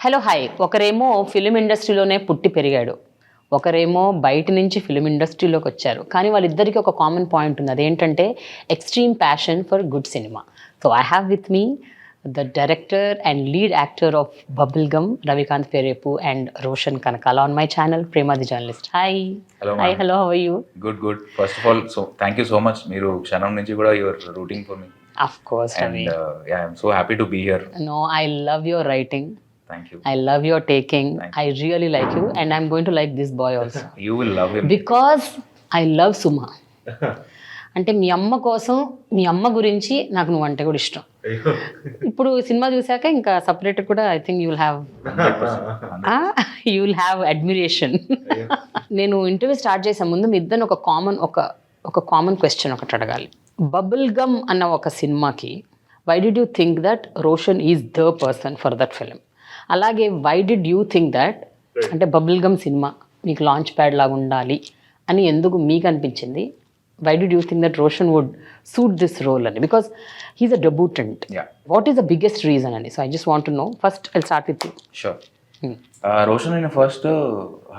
Hello hi. ఒకరేమో film ఇండస్ట్రీలోనే పుట్టి పెరిగాడు, ఒకరేమో బయట నుంచి ఫిలిం ఇండస్ట్రీలోకి వచ్చారు. కానీ వాళ్ళిద్దరికీ ఒక కామన్ పాయింట్ ఉంది, అదేంటంటే extreme passion for good cinema. So I have with me the director and lead actor of bubblegum, Ravikanth Perepu and Roshan Kanakala on my channel Prema The Journalist. Hi. Hello, Hi, ma'am. hello, how are you? Good. First of all, so thank you so much. మీరు క్షణం నుంచి కూడా you are rooting for me. Of course, Ravi. And yeah, I'm so happy to be here. No, I love your writing. Thank you. I love your taking. Thank I really like you and I'm going to like this boy also. You will love him. Because I love Suma. అంటే మీ అమ్మ కోసం, మీ అమ్మ గురించి నాకు నువ్వు అంటే కూడా ఇష్టం. ఇప్పుడు సినిమా చూసాక ఇంకా సపరేట్ కూడా I think you will have admiration. నేను ఇంటర్వ్యూ స్టార్ట్ చేసే ముందు మీ ఇద్దరు ఒక కామన్ క్వశ్చన్ ఒకటి అడగాలి. బబుల్ గమ్ అన్న ఒక సినిమాకి why did you think that Roshan is the person for that film? అలాగే why did you think that అంటే బబుల్ గమ్ సినిమా మీకు లాంచ్ ప్యాడ్ లాగా ఉండాలి అని ఎందుకు మీకు అనిపించింది? Why did you think that Roshan would suit this role అని? Because he's a debutant. What is the biggest reason అని? So I just want to know. First I start with you. Sure. Roshan అయిన first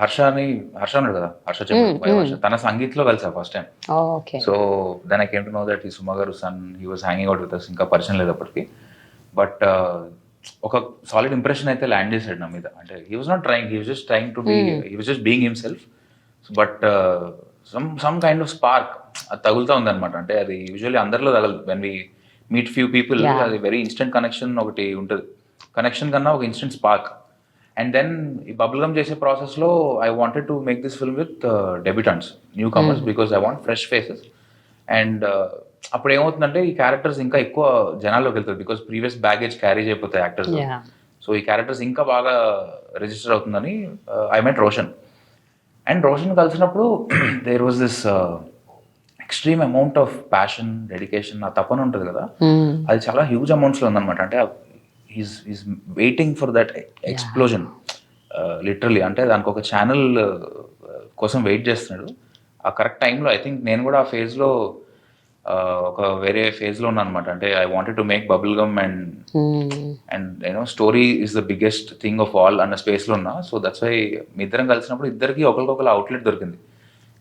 Harsha ఉన్నాడు కదా, హర్ష తన సంగీత్లో కలిసా first time. Okay. So then I came to know that ఈ సుమ గారు son he was hanging out with us. ఇంకా పరిచయం లేదు అప్పటికి. బట్ ఒక సాలిడ్ ఇంప్రెషన్ అయితే ల్యాండ్ చేశాడు నా మీద. అంటే he was not trying, he was just trying to be, he was just being himself. But some kind of spark అది తగులుతూ ఉందన్నమాట. అంటే అది యూజువల్లీ అందరిలో తగలదు. When we meet few people అది వెరీ ఇన్స్టెంట్ కనెక్షన్ ఒకటి ఉంటుంది. కనెక్షన్ కన్నా ఒక ఇన్స్టెంట్ స్పార్క్. అండ్ దెన్ ఈ బబుల్గమ్ చేసే ప్రాసెస్లో I wanted to make this film with debutants, newcomers, because I want fresh faces. And అప్పుడు ఏమవుతుందంటే ఈ క్యారెక్టర్స్ ఇంకా ఎక్కువ జనాల్లోకి వెళ్తుంది, బికాస్ ప్రీవియస్ బ్యాగేజ్ క్యారీ అయిపోతాయి యాక్టర్స్. సో ఈ క్యారెక్టర్స్ ఇంకా బాగా రిజిస్టర్ అవుతుందని I met Roshan. And Roshan కలిసినప్పుడు there was this extreme amount of passion, dedication, ఆ తపన ఉంటుంది కదా, అది చాలా హ్యూజ్ అమౌంట్స్లో ఉందన్నమాట. అంటే is waiting for that explosion literally. అంటే దానికి ఒక ఛానల్ కోసం వెయిట్ చేస్తున్నాడు. ఆ కరెక్ట్ టైంలో ఐ థింక్ నేను కూడా ఆ ఫేజ్లో ఒక వేరే ఫేజ్లో ఉన్నాను అనమాట. అంటే I wanted to make bubblegum and you know story is the biggest thing of all అన్న స్పేస్లో ఉన్నా. సో దట్స్ వై మీ ఇద్దరం కలిసినప్పుడు ఇద్దరికి ఒకరికొకరు అవుట్లెట్ దొరికింది.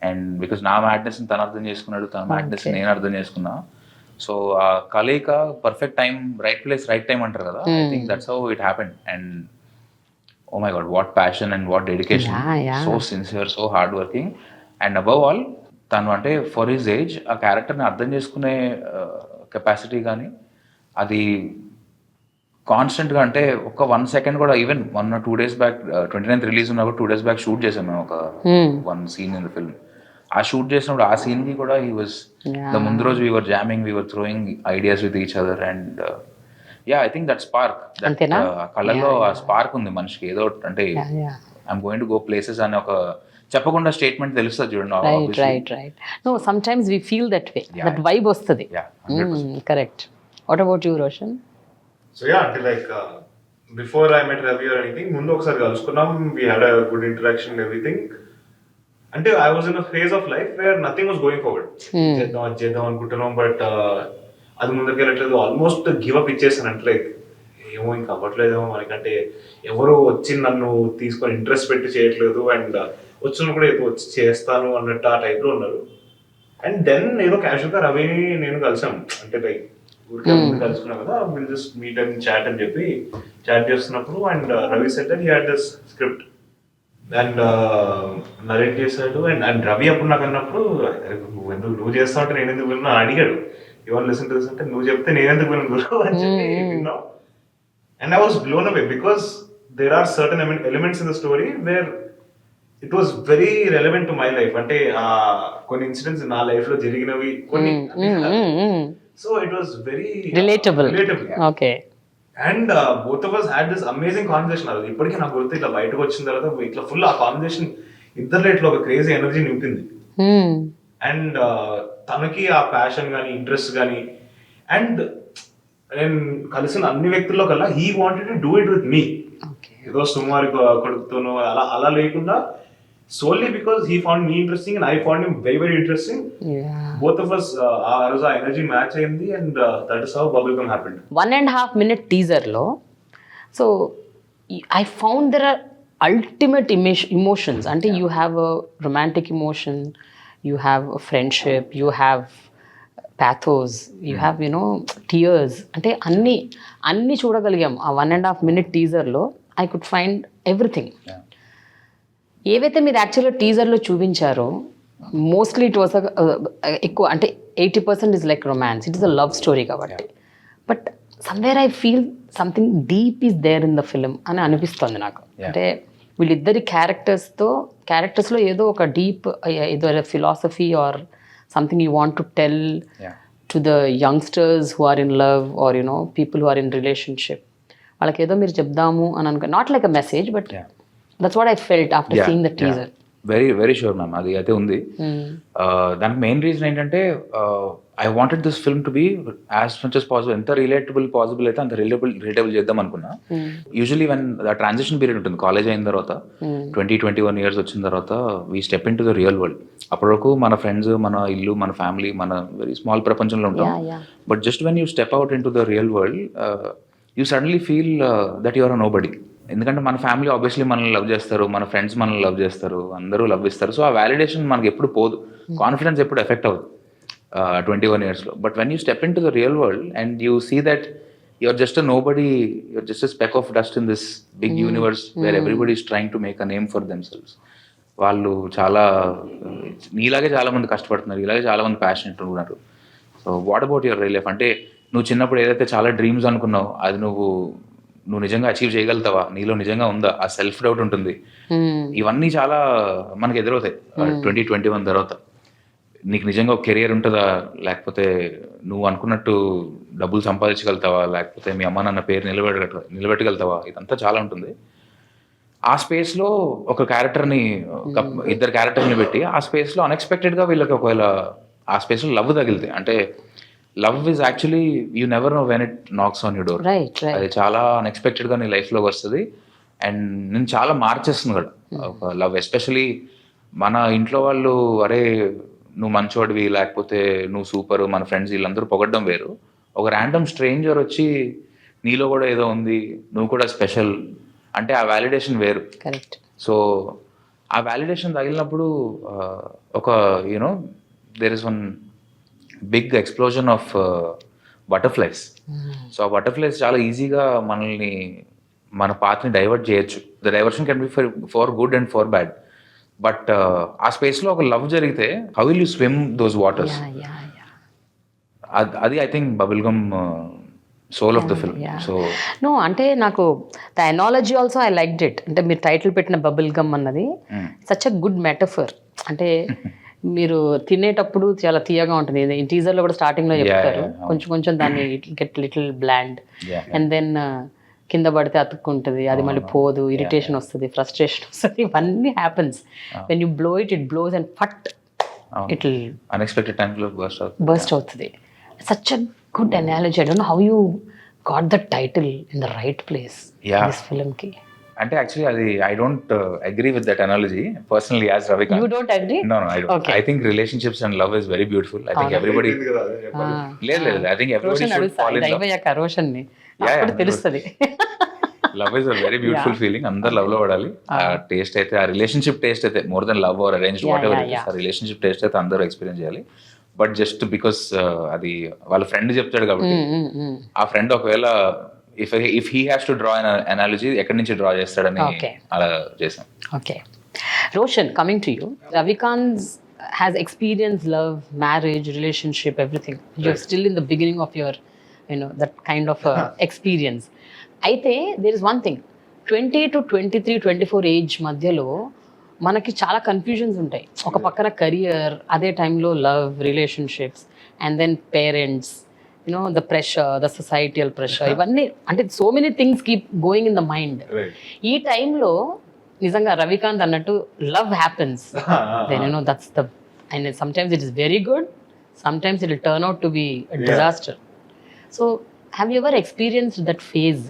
అండ్ బికాస్ నా మ్యాడ్నెస్ని తను అర్థం చేసుకున్నాడు, తన మ్యాడ్నెస్ని నేను అర్థం చేసుకున్నా. సో ఆ కలయిక perfect time, right place right time అంటారు కదా. I think that's how it happened. And oh my god, what passion and what dedication. So sincere, so hard working. And above all తను అంటే ఫర్ హిజ్ ఏజ్ ఆ క్యారెక్టర్ని అర్థం చేసుకునే capacity కానీ అది కాన్స్టెంట్గా, అంటే ఒక 1 second కూడా, even 1 or 2 days back 29th release ఉన్నా కూడా 2 days బ్యాక్ షూట్ చేసాం మేము ఒక 1 scene ఇన్ ద ఫిల్మ్. ఆ షూట్ చేసినప్పుడు ఆ సీన్కి కూడా హీ వాజ్ ద ముందు రోజు we were jamming, we were throwing ideas with each other. And I think that spark, కళ్ళల్లో ఆ స్పార్క్ ఉంది మనిషికి. ఏదో అంటే I'm going to go places అని ఒక చెప్పకుండా స్టేట్మెంట్ తెలుస్తుంది చూడండి. Right. No, sometimes we feel that way, that vibe వస్తుంది. Correct. What about you, Roshan? So అంటే like before I met Ravi or anything, ముందు ఒకసారి కలుసుకున్నాం, we had a good interaction, everything. అంటే I was in a phase of life where nothing was going forward. చేద్దాం అనుకుంటున్నాం, but అది ముందుకు వెళ్ళట్లేదు. ఆల్మోస్ట్ గివ్ అప్ ఇచ్చేసాను. అంటే లైక్ ఏమో ఇంకా అవ్వట్లేదేమో మనకంటే, ఎవరు వచ్చి నన్ను తీసుకొని ఇంట్రెస్ట్ పెట్టి చేయట్లేదు, అండ్ వచ్చిన కూడా ఏదో వచ్చి చేస్తాను అన్నట్టు ఆ టైప్లో ఉన్నారు. అండ్ దెన్ ఏదో క్యాషువల్గా రవిని నేను కలిసాం. అంటే లైక్ ఊరికే ముందు కలుసుకున్నాం కదా, will just meet and chat అని చెప్పి చాట్ చేస్తున్నప్పుడు, and Ravi said that he had this script and narrate చేశాడు. అండ్ రవి అప్పుడు నాకు అన్నప్పుడు, నువ్వు చేస్తావు అంటే నేను ఎందుకు విన్నా అడిగాడు. ఎవరు లిసన్ టు దిస్ అంటే, నువ్వు చెప్తే నేను ఎందుకు విన్నాను అని చెప్పి విన్నాం. And I was blown away because there are certain elements in the story where it was very relevant to my life. అంటే కొన్ని ఇన్సిడెంట్స్ నా లైఫ్ లో జరిగినవి కొన్ని. So it was very relatable. Okay. And both of us had this amazing conversation. అది ఇప్పటికీ నాకు గుర్తు. ఇట్లా బయటకు వచ్చిన తర్వాత ఇట్లా ఫుల్ ఆ కాన్వర్సేషన్ ఇద్దరిలో ఇట్లా ఒక క్రేజీ ఎనర్జీ నింపింది. అండ్ తనకి ఆ ప్యాషన్ కానీ ఇంట్రెస్ట్ కానీ, అండ్ నేను కలిసిన అన్ని వ్యక్తుల్లో కల్లా he wanted to do it with me. ఏదో సుమారు కొడుకుతోనో అలా లేకుండా, solely because he found me interesting and I found him very, very interesting. Both of us, our energy match ayindi, and that is how bubblegum happened. 1.5 minute teaser lo, so I found there are ultimate emotions. Ante you have a romantic emotion, you have a friendship, you have pathos, you have tears. Ante అన్ని చూడగలిగాం ఆ 1.5 minute టీజర్లో. I could find everything. ఏవైతే మీరు యాక్చువల్గా టీజర్లో చూపించారో mostly it was ఎక్కువ అంటే 80% is like romance, it is a love story కాబట్టి. But somewhere I feel something deep is there in the film అని అనిపిస్తుంది నాకు. అంటే వీళ్ళిద్దరి క్యారెక్టర్స్లో ఏదో ఒక డీప్ ఏదో philosophy or something you want to tell to the youngsters who are in love or people who are in relationship. వాళ్ళకి ఏదో మీరు చెప్దాము అని అనుకో, not like a message, but that's what I felt after seeing the teaser. Very very sure ma'am, అది అయితే ఉంది. దానికి మెయిన్ రీజన్ ఏంటంటే I wanted this film to be as much as possible, ఎంత రిలేటబుల్ పాసిబుల్ అయితే అంత relatable చేద్దాం అనుకున్నా. Usually when the transition period ఉంటుంది కాలేజ్ అయిన తర్వాత, 20-21 years వచ్చిన తర్వాత we step into the real world. అప్పటి వరకు మన ఫ్రెండ్స్, మన ఇల్లు, మన ఫ్యామిలీ, మన వెరీ స్మాల్ ప్రపంచంలో ఉంటాం. But just when you step out into the real world you suddenly feel that you are a nobody. ఎందుకంటే మన ఫ్యామిలీ ఆబ్వియస్లీ మనల్ని లవ్ చేస్తారు, మన ఫ్రెండ్స్ మనల్ని లవ్ చేస్తారు, అందరూ లవ్ ఇస్తారు. సో ఆ వ్యాలిడేషన్ మనకి ఎప్పుడు పోదు, కాన్ఫిడెన్స్ ఎప్పుడు ఎఫెక్ట్ అవ్వదు 21 yearsలో. But when you step into the real world and you see that you're just a nobody, you're just a speck of dust in this big universe where everybody is trying to make a name for themselves. వాళ్ళు చాలా నీలాగే చాలా మంది కష్టపడుతున్నారు, ఇలాగే చాలా మంది passionate ఉన్నారు. So what about your real life? అంటే నువ్వు చిన్నప్పుడు ఏదైతే చాలా డ్రీమ్స్ అనుకున్నావు, అది నువ్వు నిజంగా అచీవ్ చేయగలుగుతావా? నీలో నిజంగా ఉందా? ఆ సెల్ఫ్ డౌట్ ఉంటుంది. ఇవన్నీ చాలా మనకి ఎదురవుతాయి 2021 తర్వాత. నీకు నిజంగా ఒక కెరియర్ ఉంటుందా? లేకపోతే నువ్వు అనుకున్నట్టు డబ్బులు సంపాదించగలుగుతావా? లేకపోతే మీ అమ్మ నాన్న పేరు నిలబెట్టగలుగుతావా? ఇదంతా చాలా ఉంటుంది. ఆ స్పేస్లో ఒక క్యారెక్టర్ని, ఇద్దరు క్యారెక్టర్ని పెట్టి ఆ స్పేస్లో అన్ఎక్స్పెక్టెడ్గా వీళ్ళకి ఒకవేళ ఆ స్పేస్లో లవ్ తగిలితే, అంటే love is actually you never know when it knocks on your door. అది చాలా అన్ఎక్స్పెక్టెడ్గా నీ లైఫ్లోకి వస్తుంది అండ్ నేను చాలా మార్చేస్తుంది కూడా ఒక లవ్. ఎస్పెషలీ మన ఇంట్లో వాళ్ళు అరే నువ్వు మంచోడివి, లేకపోతే నువ్వు సూపర్, మన ఫ్రెండ్స్ వీళ్ళందరూ పొగడ్డం వేరు. ఒక ర్యాండమ్ స్ట్రేంజర్ వచ్చి నీలో కూడా ఏదో ఉంది, నువ్వు కూడా స్పెషల్ అంటే ఆ వ్యాలిడేషన్ వేరు. సో ఆ వ్యాలిడేషన్ తగిలినప్పుడు ఒక there is one big explosion of butterflies. So ఆ బటర్ఫ్లైస్ చాలా ఈజీగా మనల్ని, మన పాత్ని డైవర్ట్ చేయొచ్చు. The diversion can be for good and for bad. But ఆ స్పేస్లో ఒక లవ్ జరిగితే how will you swim those waters? అది I think Bubblegum soul of the film. So no అంటే నాకు the analogy also I liked it. అంటే మీరు title పెట్టిన బబుల్గమ్ అన్నది సచ్ అ గుడ్ మెటఫర్. అంటే మీరు తినేటప్పుడు చాలా తీయగా ఉంటుంది. ఈ టీజర్లో కూడా స్టార్టింగ్లో చెప్తారు, కొంచెం కొంచెం దాన్ని get little blend and then కింద పడితే అతుక్కుంటుంది, అది మళ్ళీ పోదు, ఇరిటేషన్ వస్తుంది, ఫ్రస్ట్రేషన్ వస్తుంది, ఇవన్నీ happens. When you blow it blows and phut it unexpected టైంలో బర్స్ట్ అవుతుంది. Such a good analogy. I don't know how you got the title in the right place this ఫిల్మ్కి. అంటే యాక్చువల్లీ అది I don't agree with that analogy personally as Ravikanth. You don't agree? No, I don't. Okay. I think relationships and love is very beautiful. I think everybody లేదు I think everybody should fall in love. Roshan ని అప్పుడు తెలుస్తుంది. Love is a very beautiful feeling. అందరు love లో పడాలి. ఆ taste అయితే, ఆ రిలేషన్షిప్ టేస్ట్ అయితే more than love or arranged what ever it is, ఆ రిలేషన్షిప్ టేస్ట్ అయితే అందరూ ఎక్స్పీరియన్స్ చేయాలి. బట్ జస్ట్ బికాస్ అది వాళ్ళ ఫ్రెండ్ చెప్తాడు కాబట్టి, ఆ ఫ్రెండ్ ఒకవేళ if he has to draw an analogy, ఎక్కడి నుంచి డ్రా చేస్తాడని అలా చేసాం. Okay Roshan, coming to you. Ravikanth has experienced love, marriage, relationship, everything. You're still in the beginning of your that kind of experience. అయితే there is one thing, 20 to 23, 24 age మధ్యలో మనకి చాలా confusions ఉంటాయి. ఒక పక్కన కెరియర్, అదే టైంలో love, relationships and then parents, the pressure, the societal pressure, ఇవన్నీ అంటే so many things keep going in the mind. ఈ టైంలో నిజంగా రవికాంత్ అన్నట్టు love happens, then that's the, and sometimes it is very good, sometimes it will turn out to be disaster. So have you ever experienced that phase?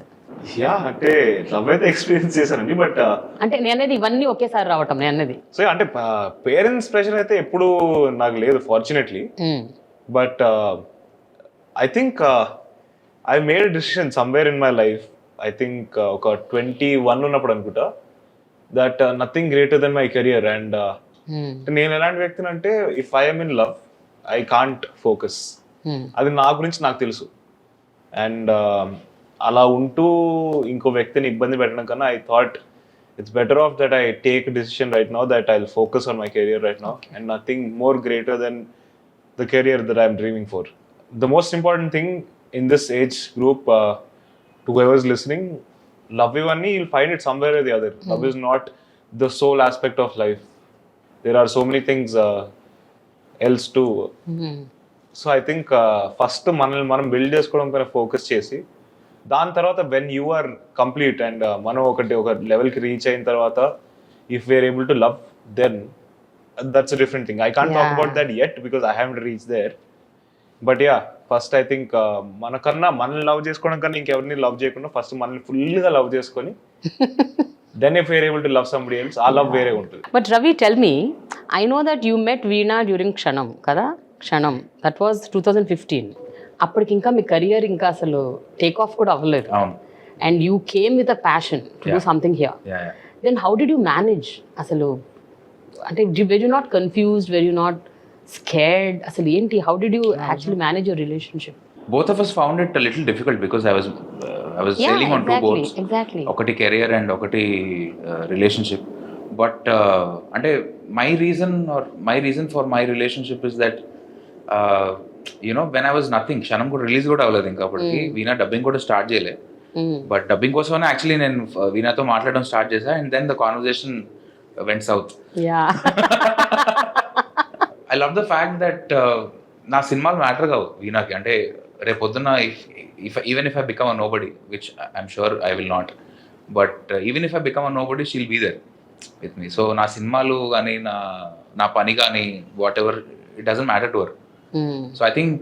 అంటే love అయితే experience చేశానండి, but అంటే నేను అనేది ఇవన్నీ ఒకేసారి రావటం నేను అనేది. సో అంటే పేరెంట్స్ ప్రెషర్ అయితే ఎప్పుడు నాకు లేదు fortunately. But I think I made a decision somewhere in my life I think ఒక 21 ఉన్నప్పుడు అనుకుంటా that nothing greater than my career. And నేను ఎలాంటి వ్యక్తిని అంటే if I'm in love I can't focus. అది నా గురించి నాకు తెలుసు. అండ్ అలా ఉంటూ ఇంకో వ్యక్తిని ఇబ్బంది పెట్టడం కన్నా I thought it's better off that I take a decision right now that I'll focus on my career right now, and nothing more greater than the career that I'm dreaming for. The most important thing in this age group, to whoever's listening, love you'll find it somewhere or the other. Love is not the sole aspect of life. There are so many things else too. So I think first మనం build చేసుకోవడం పైన focus చేసి దాని తర్వాత when you are complete and మనం ఒక లెవెల్కి reach అయిన తర్వాత if we're able to love then that's a different thing. I can't talk about that yet because I have reach there. But yeah first I think మనల్ని love చేసుకోవడం కన్నా ఇంకెవరిని love చేయకుండా ఫస్ట్ మనల్ని ఫుల్గా లవ్ చేసుకొని then if we're able to love somebody else ఆ love వేరే ఉంటుంది. But Ravi, tell me, I know that you met Veena during Kshanam కదా, క్షణం దట్ వాజ్ 2015. అప్పటికి ఇంకా మీ కెరియర్ ఇంకా అసలు టేక్ ఆఫ్ కూడా అవ్వలేదు. And you came with a passion to do something here. Then how did you manage అసలు? అంటే were you not confused, were you not scared? అసలు ఏంటి, how did you actually manage your relationship? Both of us found it a little difficult because I was sailing on two boats. Exactly. ఒకటి career and ఒకటి relationship. But అంటే my reason for my relationship is that when I was nothing, Kshanam కూడా release కూడా అవ్వలేదు ఇంకా అప్పటికి, Veena dubbing కూడా start చేయలే. బట్ డబ్బింగ్ కోసమే యాక్చువల్లీ నేను వీణాతో మాట్లాడడం స్టార్ట్ చేశా. And then the conversation went south. I love the fact that నా సినిమాలు మ్యాటర్ కావు వీణాకి. అంటే రేపు పొద్దున్న even if I become a nobody, which I'm sure I will not, but even if I become a nobody she'll be there with me. So నా సినిమాలు కానీ నా పని కానీ whatever, it doesn't matter to her. So I think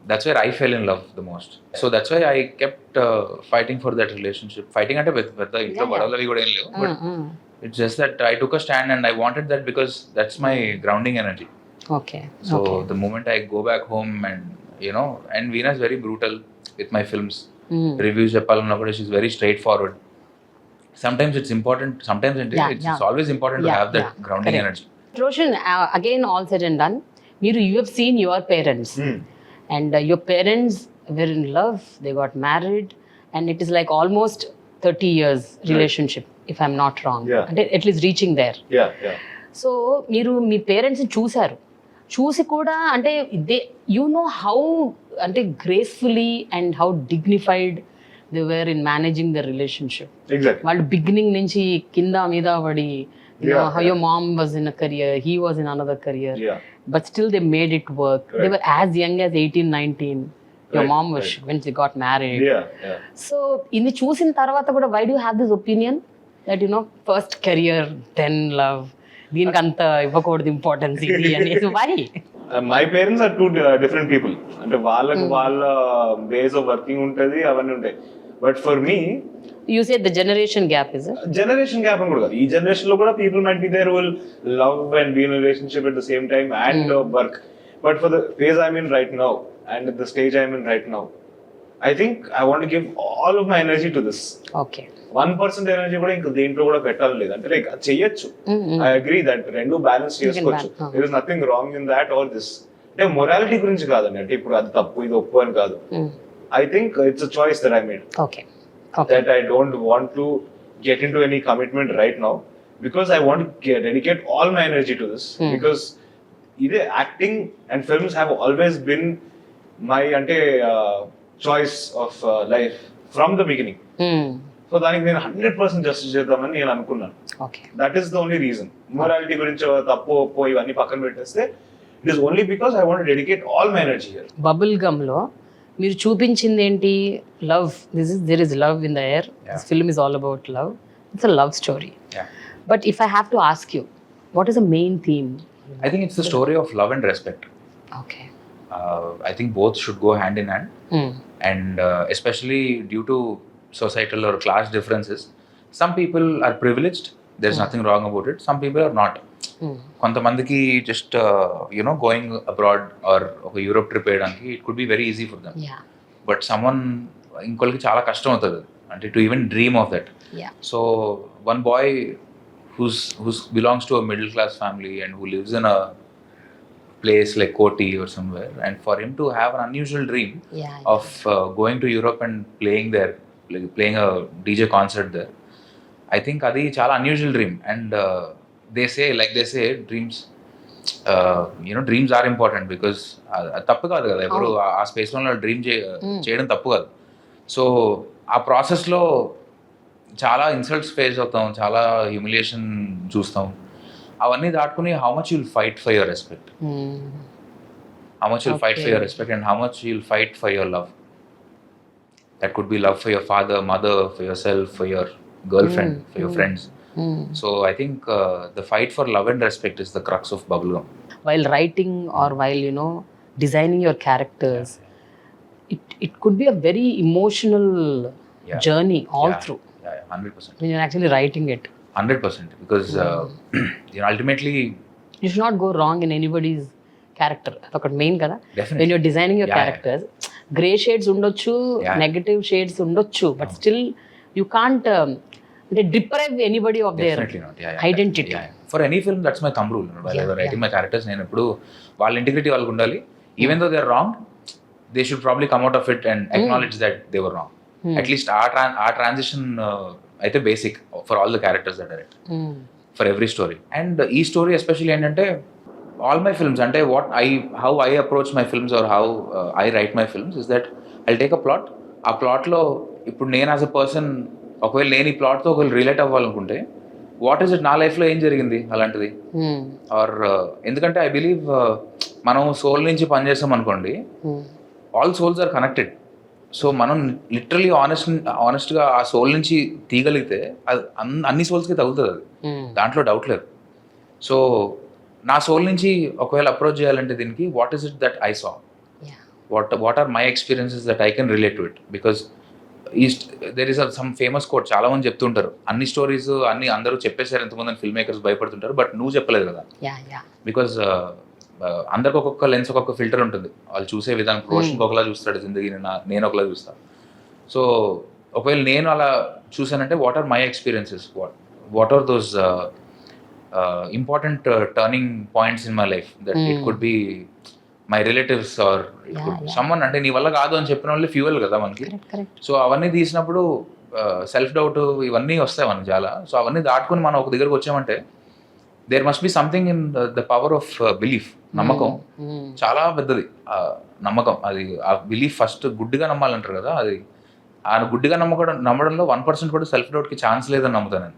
that's where I fell in love the most. So that's why I kept fighting for that relationship. Fighting ante with the intro badalavi kuda em levu, but it's just that I took a stand and I wanted that because that's my grounding energy. Okay. So the moment I go back home and and Veena is very brutal with my films. Reviews cheppalannappudu she's very straightforward. Sometimes it's important, sometimes it's always important to have that grounding energy. Roshan, again all said and done, you have seen your parents and your parents were in love, they got married, and it is like almost 30 years relationship, if I'm not wrong. And at least reaching there. So మీరు మీ parents చూసారు, చూసి కూడా అంటే they you know how అంటే gracefully and how dignified they were in managing the relationship. వాళ్ళు beginning నుంచి కింద మీద పడి, how your mom was in a career, he was in another career, but still they made it work. They were as young as 18, 19. Your mom was when she got married. So ini చూసిన తర్వాత కూడా why do you have this opinion that first career then love, దీనికి అంత ఇవ్వకూడదు importance ఇది అనేది? why? My parents are two different people. అంటే వాళ్ళకి వాళ్ళ బేస్ ఆఫ్ వర్కింగ్ ఉంటుంది, అవన్నీ ఉంటాయి. But for me, you said the generation gap, is it? Generation gap అని కూడా కాదు. ఈ జనరేషన్ లో కూడా people might be there who will love and be in a relationship at the same time and work. But for the phase I'm in right now and at the stage I'm in right now, I think I want to give all of my energy to this. Okay. 1% energy కూడా ఇంకా దేంట్లో కూడా పెట్టాలి లేదు. అంటే like చెయ్యొచ్చు. I agree that రెండు balance చేసుకోవచ్చు. There is nothing wrong in that or this. అంటే మొరాలిటీ గురించి కాదండి, అంటే ఇప్పుడు అది తప్పు ఇది ఒప్పు అని కాదు. I think it's a choice that I made. Okay. That I don't want to get into any commitment right now because I want to dedicate all my energy to this. Because either acting and films have always been my choice of life from the beginning. So దానికి నేను 100% justice చేద్దామని నేను అనుకున్నాను. That is the only reason. Morality గురించి తప్పు ఒప్పు ఇవన్నీ పక్కన పెట్టేస్తే it is only because I want to dedicate all my energy here. Bubblegum లో మీరు చూపించింది ఏంటి? Love. there is love in the air. This film is all about love. It's a love story. But if I have to ask you, what is the main theme? I think it's the story of love and respect. Okay. I think both should go hand in hand. And especially due to societal or class differences, some people are privileged, there's nothing wrong about it. Some people are not. కొంతమందికి just going abroad or ఒక Europe trip వేయడానికి it could be very easy for them. But someone ఇంకొకరికి చాలా కష్టం అవుతుంది. అంటే to even dream of that. Yeah. So one boy who's belongs to a middle class family and who lives in a place like Koti or somewhere, and for him to have an unusual dream Yeah. of going to Europe and playing there, like playing a DJ concert there, I think adi chala unusual dream. And they say dreams, dreams are important because తప్పు కాదు కదా, ఎవరు ఆ space లో dream చేయడం తప్పు కాదు. So ఆ ప్రాసెస్లో చాలా ఇన్సల్ట్స్ ఫేస్ అవుతాం, చాలా హ్యూమిలియేషన్ చూస్తాం. అవన్నీ దాటుకుని how much you'll fight for your respect, how much you'll fight for your respect and how much you'll fight for your love. That could be love for your father, mother, for your self, for your girl friend, for your friends. So I think the fight for love and respect is the crux of bubblegum. While writing or while designing your characters, it could be a very emotional journey all through. Yeah, 100%. When you're actually writing it, 100%, because ultimately you should not go wrong in anybody's character. Adokati main kada. Definitely. When you're designing your characters, gray shades undochu, negative shades undochu, but still you can't deprive anybody of their definitely not. identity. For any film, that's my thumb rule. While I was writing my characters, నేను ఎప్పుడు వాళ్ళ integrity వాళ్ళకు ఉండాలి. Even though they are wrong, they should probably come out of it and acknowledge that they were wrong. At least our transition అయితే basic for all the characters that are it, for every story. And ఈ story especially ఏంటంటే all my films, అంటే how I approach my films or how I write my films is that I take a plot. ఆ ప్లాట్లో ఇప్పుడు నేను as a person ఒకవేళ నేను ఈ ప్లాట్తో ఒకవేళ రిలేట్ అవ్వాలనుకుంటే వాట్ ఈస్ ఇట్, నా లైఫ్లో ఏం జరిగింది అలాంటిది. ఆర్ ఎందుకంటే ఐ బిలీవ్ మనం సోల్ నుంచి పనిచేస్తాం అనుకోండి, all souls are connected. So మనం లిటరలీ ఆనెస్ట్గా ఆ సోల్ నుంచి తీయగలిగితే అది అన్ని సోల్స్కి తగులుతుంది, అది దాంట్లో డౌట్ లేదు. సో నా సోల్ నుంచి ఒకవేళ అప్రోచ్ చేయాలంటే దీనికి what is it that I saw, what are my experiences that I can relate to it. Because there is some famous quote, చాలా మంది చెప్తుంటారు అన్ని స్టోరీస్ అన్ని అందరూ చెప్పేశారు ఎంతమంది ఫిల్మ్ మేకర్స్ భయపడుతుంటారు, బట్ నువ్వు చెప్పలేదు కదా. బికాస్ అందరికి ఒక్కొక్క లెన్స్, ఒక్కొక్క ఫిల్టర్ ఉంటుంది, వాళ్ళు చూసే విధానం. రోషన్ ఒకలా చూస్తాడు జిందగీ, నేను ఒకలా చూస్తాను. సో ఒకవేళ నేను అలా చూసానంటే what are my experiences, what are those important turning points in my life, that it could be my relatives or someone, అంటే నీ వల్ల కాదు అని చెప్పిన వాళ్ళే ఫ్యూయల్ కదా మనకి. సో అవన్నీ తీసినప్పుడు సెల్ఫ్ డౌట్ ఇవన్నీ వస్తాయి మనకి చాలా. సో అవన్నీ దాటుకుని మనం ఒక దగ్గరకు వచ్చామంటే there must be something in the power of belief. నమ్మకం చాలా పెద్దది, నమ్మకం. అది ఆ బిలీఫ్ ఫస్ట్ గుడ్డిగా నమ్మాలంటారు కదా, అది ఆ గుడ్డిగా నమ్మడంలో 1% కూడా సెల్ఫ్ డౌట్కి ఛాన్స్ లేదని నమ్ముతాను నేను.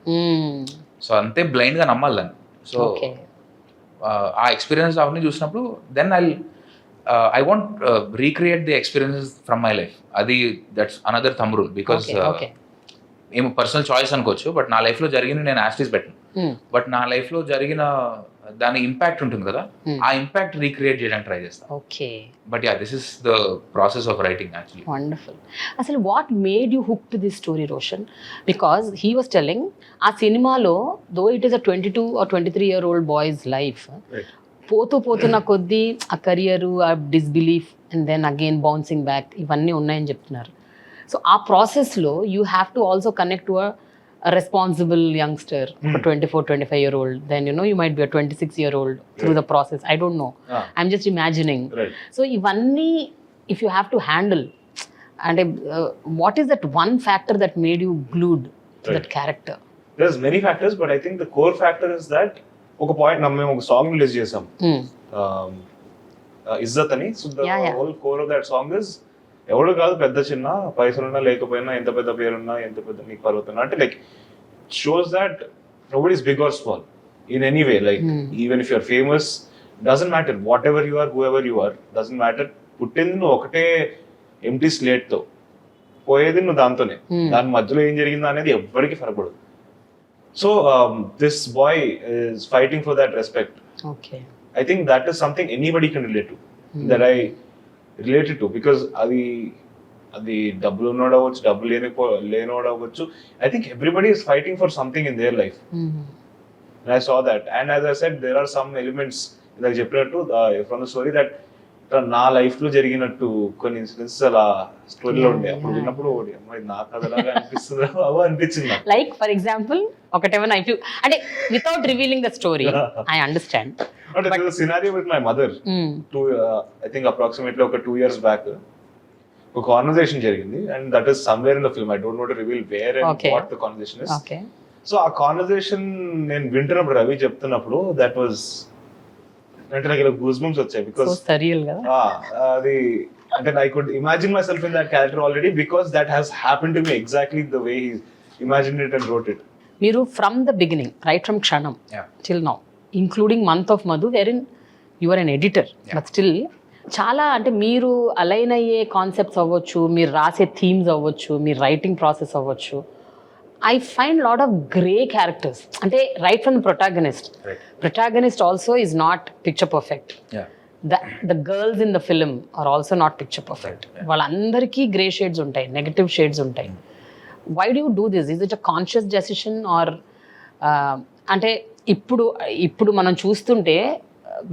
సో అంతే బ్లైండ్గా నమ్మాలి దాన్ని. సో ఆ ఎక్స్పీరియన్స్ అవన్నీ చూసినప్పుడు then I want recreate the experiences from my life. అది that's another thumb rule. Because ఏమో పర్సనల్ చాయిస్ అనుకోవచ్చు, బట్ నా లైఫ్లో జరిగిన నేను యాస్టీస్ పెట్టను, బట్ నా లైఫ్లో జరిగిన దాని ఇంపాక్ట్ ఉంటుంది కదా, ఆ ఇంపాక్ట్ రీక్రియేట్ చేయడానికి ట్రై చేస్తాను. Okay, but yeah, this is the process of writing actually. Wonderful. అసలు what made you hook to this story, Roshan? Because he was telling ఆ సినిమాలో though it is a 22 or 23-year-old boys life, పోతున్న కొద్దీ ఆ career, ఆ disbelief and then again bouncing back, ఇవన్నీ ఉన్నాయని చెప్తున్నారు. సో ఆ ప్రాసెస్లో you have to also connect to a responsible youngster, a 24-25-year-old, then you might be a 26-year-old through the process. I don't know. I'm just imagining. So ivanni if you have to handle, and what is that one factor that made you glued to that character? There's many factors, but I think the core factor is that oka point namme oka song release chesam, izzat ani. So the whole core of that song is ఎవడు కాదు పెద్ద చిన్న, పైసలున్నా లేకపోయినా, ఎంత పెద్ద పేరున్నా, ఎంత పెద్ద నీకు పర్వతున్నా, అంటే like shows that nobody is big or small in any way. Like even if you're famous, doesn't matter, whatever you are, whoever you are, doesn't matter. పుట్టింది నువ్వు ఒకటే ఎంటీ స్లేట్ తో, పోయేది నువ్వు దాంతోనే. దాని మధ్యలో ఏం జరిగిందా అనేది ఎవ్వరికి ఫరకపడదు. So this boy is fighting for that respect. I think that is something anybody can relate to, that I related to. Because అది డబ్బులు ఉన్నోడు అవ్వచ్చు, డబ్బులు లేనోడు అవ్వచ్చు. I think everybody is fighting for something in their life. And I saw that, and as I said, there are some elements, like చెప్పినట్టు, from the story, that నా life లో జరిగినట్టు కొన్ని ఇన్సిడెంట్స్ అలా స్టోరీలో ఉండే అప్పుడు విన్నప్పుడు అమ్మాయి నా కథలాగా అనిపిస్తుంది అవ అనిపించింది నాకు. లైక్ ఫర్ ఎగ్జాంపుల్ ఒకటేమైనా ఇఫ్ అంటే without revealing the story I understand. అంటే scenario with my mother I think approximately ఒక 2 years బ్యాక్ ఒక కాన్వర్సేషన్ జరిగింది and that is somewhere in the film. I don't know to reveal where and what the conversation is. Okay. So ఆ conversation నేను వింటున్నప్పుడు రవి చెప్తున్నప్పుడు that was అంటే నాకు ఇలా గూస్ బంప్స్ వచ్చాయి బికాస్ సరియల్ కదా అది అంటే I could imagine myself in that character already because that has happen to me exactly the way he imagine it and wrote it. మీరు from the beginning right from Kshanam till now including Month of Madhu were in your an editor but still చాలా అంటే మీరు align అయ్యే concepts అవ్వచ్చు, మీరు రాసే themes అవ్వచ్చు, మీ writing process అవ్వచ్చు. I find lot of grey characters. అంటే right from the protagonist. Right. Protagonist also is not picture perfect. Yeah. The girls in the film are also not picture perfect. Right. Yeah. వాళ్ళందరికీ grey shades ఉంటాయి, negative shades ఉంటాయి. Why do you do this? Is it a conscious decision or అంటే ఇప్పుడు మనం చూస్తుంటే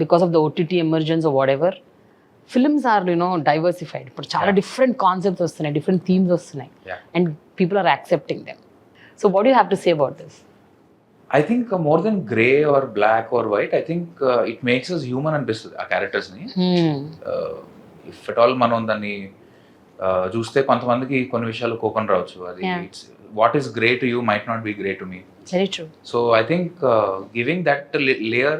because of the OTT emergence or whatever, films are diversified. ఇప్పుడు చాలా different concepts వస్తున్నాయి, different themes వస్తున్నాయి. Yeah. And people are accepting them. So what do you have to say about this? I think more than grey or black or white, I think it makes us human అనిపిస్తుంది ఆ క్యారెక్టర్స్ని. If at all మనం దాన్ని చూస్తే కొంతమందికి కొన్ని విషయాలు కోపం రావచ్చు. అది it's what is grey to you might not be grey to me. Very true. So I think giving that layer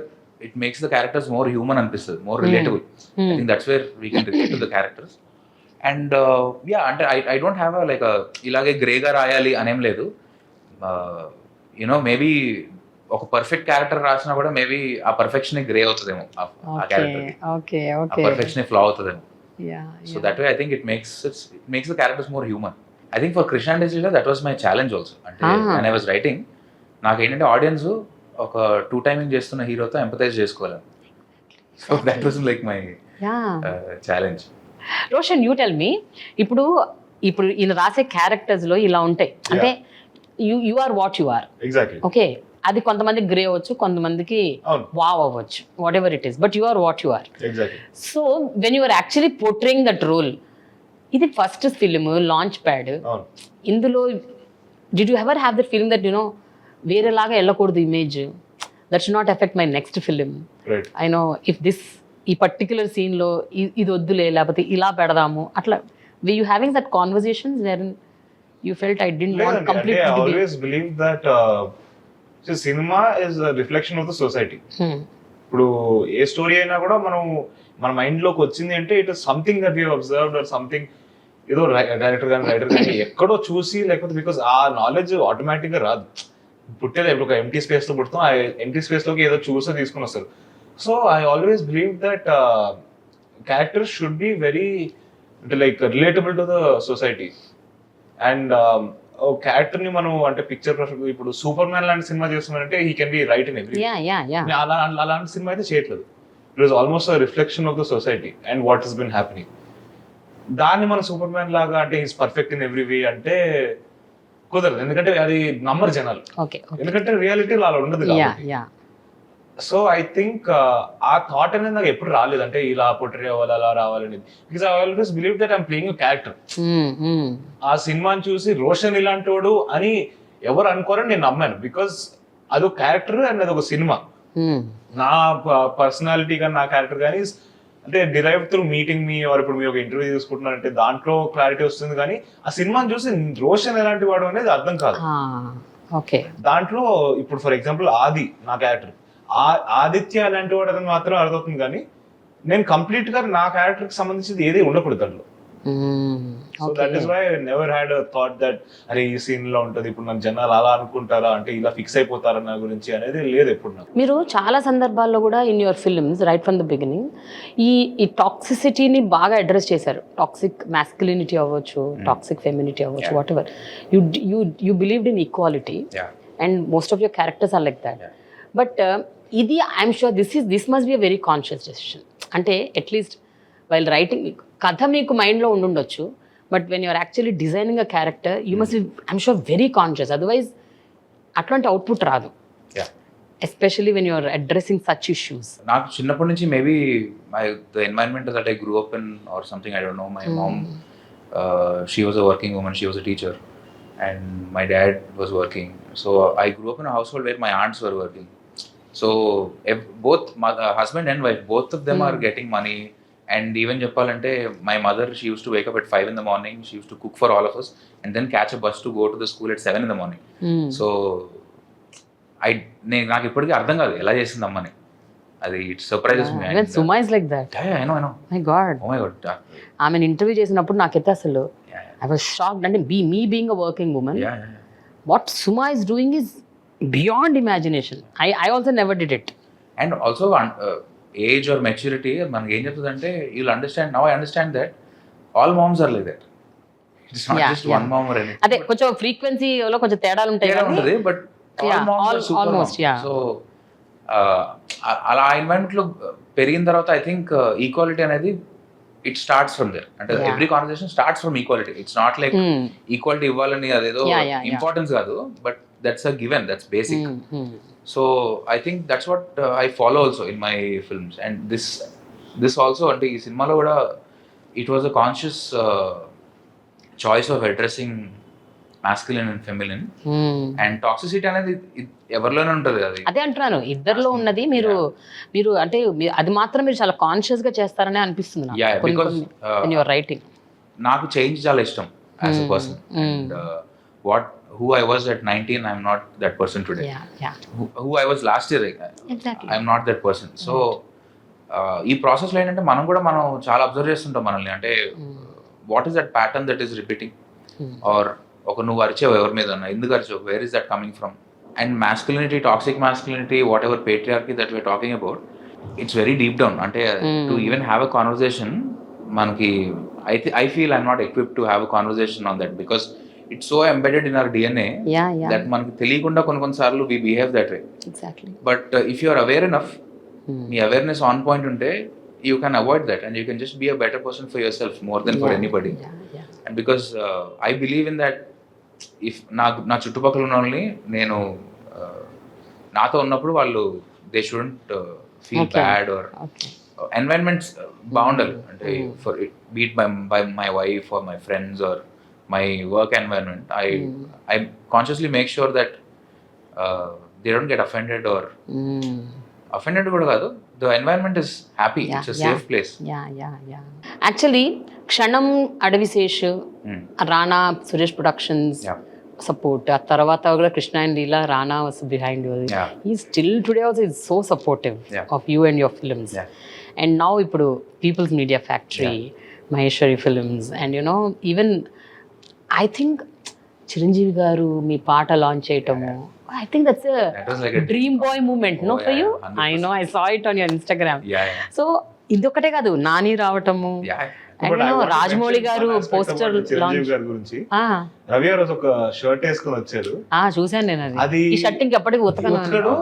it makes the characters more human అనిపిస్తుంది, more relatable. I think that's where we can relate to the characters. And yeah అంటే I don't have like ఇలాగే గ్రేగా రాయాలి అనేం లేదు. Maybe ఒక perfect character రాసినా కూడా maybe ఆ పర్ఫెక్షన్ గ్రే అవుతుందేమో ఆ క్యారెక్టర్, ఆ పర్ఫెక్షన్ ఫ్లా అవుతుందేమో. So that way I think it makes the characters more human. I think for Krishna and his Leela that was my challenge also. అంటే when I was writing నాకు ఏంటంటే audience ఒక 2 timing చేస్తున్న హీరోతో ఎంపథైజ్ చేసుకోవాలి. So that was like my challenge. Roshan, you tell me, ఇప్పుడు ఈయన రాసే క్యారెక్టర్స్ లో ఇలా ఉంటాయి అంటే you are what you are. Exactly. Okay, అది కొంతమందికి గ్రే అవ్వచ్చు, కొంతమందికి వావ్ అవ్వచ్చు, whatever it is, but you are what you are. Exactly. So when you are actually portraying that role, ఇది ఫస్ట్ ఫిల్మ్ లాంచ్ ప్యాడ్, ఇందులో did you ever have that feeling that వేరేలాగా వెళ్ళకూడదు image, that should not affect my next film, I know if this ఈ particular సీన్లో ఇది వద్దులే లేకపోతే ఇలా పెడదాము, అట్లా were you having that conversations wherein you felt I didn't want completely I to be... always believe that cinema is a reflection of the society. ఇప్పుడు ఏ story అయినా కూడా మన మైండ్ లోకి వచ్చింది అంటే it is something that you observed or something, ఏదో director కానీ writer కానీ ఎక్కడో చూసి, లేకపోతే బికాస్ ఆ నాలెడ్జ్ ఆటోమేటిక్ గా రాదు. పుట్టేది ఇప్పుడు ఒక ఎంటీ స్పేస్ లో పుడతాం, ఆ ఎంటీ స్పేస్ లోకి ఏదో చూసి తీసుకుని వస్తారు. So I always believe that characters should be very అంటే like relatable to the society. And character ని మనం అంటే పిక్చర్ ఇప్పుడు సూపర్ మ్యాన్ లాంటి సినిమా చేస్తున్నారంటే he can be right in every, అలాంటి సినిమా అయితే చేయట్లేదు. It was almost reflection of the society and what has been happening. దాన్ని మన సూపర్ మ్యాన్ లాగా అంటే he's perfect in every way అంటే కుదరదు, ఎందుకంటే అది నమ్మరు జనాలు, ఎందుకంటే రియాలిటీలో అలా ఉండదు. సో ఐ థింక్ ఆ థాట్ అనేది నాకు ఎప్పుడు రాలేదు, అంటే ఇలా పోర్ట్రే అవ్వాలి అలా రావాలనేది. Because I always believe that I'm playing a character. ఆ సినిమాని చూసి రోషన్ ఇలాంటి వాడు అని ఎవరు అనుకోరని నేను నమ్మాను, బికాస్ అదొక క్యారెక్టర్ అండ్ అదొక సినిమా. నా పర్సనాలిటీ కానీ నా క్యారెక్టర్ కానీ అంటే derive through meeting me, or ఇప్పుడు మీరు ఒక ఇంటర్వ్యూ తీసుకుంటున్నారంటే దాంట్లో క్లారిటీ వస్తుంది, కానీ ఆ సినిమాని చూసి రోషన్ ఎలాంటి వాడు అనేది అర్థం కాదు. దాంట్లో ఇప్పుడు ఫర్ ఎగ్జాంపుల్ ఆది నా క్యారెక్టర్, ఆదిత్య అలాంటి వాడు అతను మాత్రం అర్థమవుతుంది, కానీ నేను కంప్లీట్ గా నా క్యారెక్టర్ కి సంబంధించింది ఏది ఉండకూడదు దాంట్లో. So that is why I never had a thought that అరే ఈ సీన్ లో ఉంటది, ఇప్పుడు నన్ను జనాలు అలా అనుకుంటారా, అంటే ఇలా ఫిక్స్ అయిపోతారా నా గురించి అనేది లేదు ఎప్పుడు నాకు. మీరు చాలా సందర్భాల్లో కూడా in your films right from the beginning ఈ టాక్సిసిటీని బాగా అడ్రస్ చేశారు. టాక్సిక్ మాస్కులినిటీ అవ్వచ్చు, టాక్సిక్ ఫెమినిటీ అవ్వచ్చు, whatever. You believed in equality and most of your characters are like that. But ఇది I'm sure this must be a very conscious decision. అంటే at least while writing కథ మీకు మైండ్లో ఉండుండొచ్చు, but when you're actually designing a character you must be I'm sure very conscious, otherwise అట్లాంటి output రాదు. Especially when you're addressing such issues? నాకు చిన్నప్పటి నుంచి maybe the environment that I grew up in or something, I don't know. My mom, she was a working woman, she was a teacher, and my dad was working. So I grew up in a household where my aunts were working. So both husband and wife, both of them are getting money. And even చెప్పాలంటే my mother, she used to wake up at 5 in the morning, she used to cook for all of us and then catch a bus to go to the school at 7 in the morning. So నాకు ఇప్పటికీ అర్థం కాదు ఎలా చేసింది అమ్మని. అది it surprises me. Even Suma is like that. I know. My God. Oh my God. ఆమెను interview చేసినప్పుడు నాకైతే అసలు I was shocked. అంటే me being a working woman, what Suma is doing is beyond imagination. I also never did it. And also age or maturity మనకి ఏం చెప్తుందంటే you'll understand, now I understand that all moms are like that. It's not just one mom or anything. అదే కొంచెం ఫ్రీక్వెన్సీలో కొంచెం తేడాలు ఉంటాయి తేడా ఉంటుంది, but all moms are super almost, moms. So అలా ఎన్వైరన్మెంట్ లో పెరిగిన తర్వాత ఐ థింక్ ఈక్వాలిటీ అనేది ఇట్ స్టార్ట్స్ ఫ్రమ్ దేర్. అంటే every conversation starts from equality. It's not like equality ఇవ్వాలని అదేదో ఇంపార్టెన్స్ కాదు, but that's a given, that's basic. So I think that's what I follow also in my films. And this also, అంటే ఈ సినిమాలో కూడా it was a conscious choice of addressing masculine and feminine. And toxicity అనేది ఎవరిలోనే ఉంటుంది. అది అదే అంటున్నాను, ఇద్దరిలో ఉన్నది మీరు అంటే అది మాత్రం మీరు చాలా కాన్షియస్ గా చేస్తారనే అనిపిస్తుంది నాకు రైటింగ్. నాకు చేంజ్ చాలా ఇష్టం as a person. And who I was at 19, I'm not that person today. Who I was last year, I'm not that person. So ఈ ప్రాసెస్లో ఏంటంటే మనం చాలా అబ్జర్వ్ చేస్తుంటాం మనల్ని. అంటే what is that pattern that is repeating, or ఒక నువ్వు అరిచావు ఎవరి మీద, ఎందుకు అరిచావు, where is that coming from. And masculinity, toxic masculinity, whatever patriarchy that we're talking about, it's very deep down. అంటే to even have a conversation, మనకి I feel I'm not equipped to have a conversation on that, because it's so embedded in our DNA that మనకి తెలియకుండా కొన్నిసార్లు we behave that way. But if you are aware enough, మీ awareness on point ఉంటే, you can avoid that and you can just be a better person for yourself more than for anybody. And because I believe in that, if నా చుట్టుపక్కల ఉన్న వాళ్ళని నేను నాతో ఉన్నప్పుడు వాళ్ళు they shouldn't feel bad or environments బాగుండాలి. అంటే for be it by my wife or my friends or my work environment, I consciously make sure that they don't get offended or offended కూడా కాదు, the environment is happy, it's a safe place. Actually Kshanam, Adivi Sesh, Rana Suresh productions support, ఆ తర్వాత కూడా Krishna and Leela, Rana was behind you. He still today also is so supportive of you and your films. And now ఇప్పుడు people's media factory, Maheshwari films, and you know even I think Chiranjeevi garu మీ పాట launch చేయటము, I think that's a dream boy moment, no, for you? I know, I saw it on your Instagram. So idokate kaadu, nani రావటము, and you know Rajamouli గారు poster launch గురించి రవి గారు ఒక shirt వేసుకొని వచ్చారు. చూసాను నేను అది. ఈ షర్ట్ ఇంక ఎప్పటికీ ఉతకను.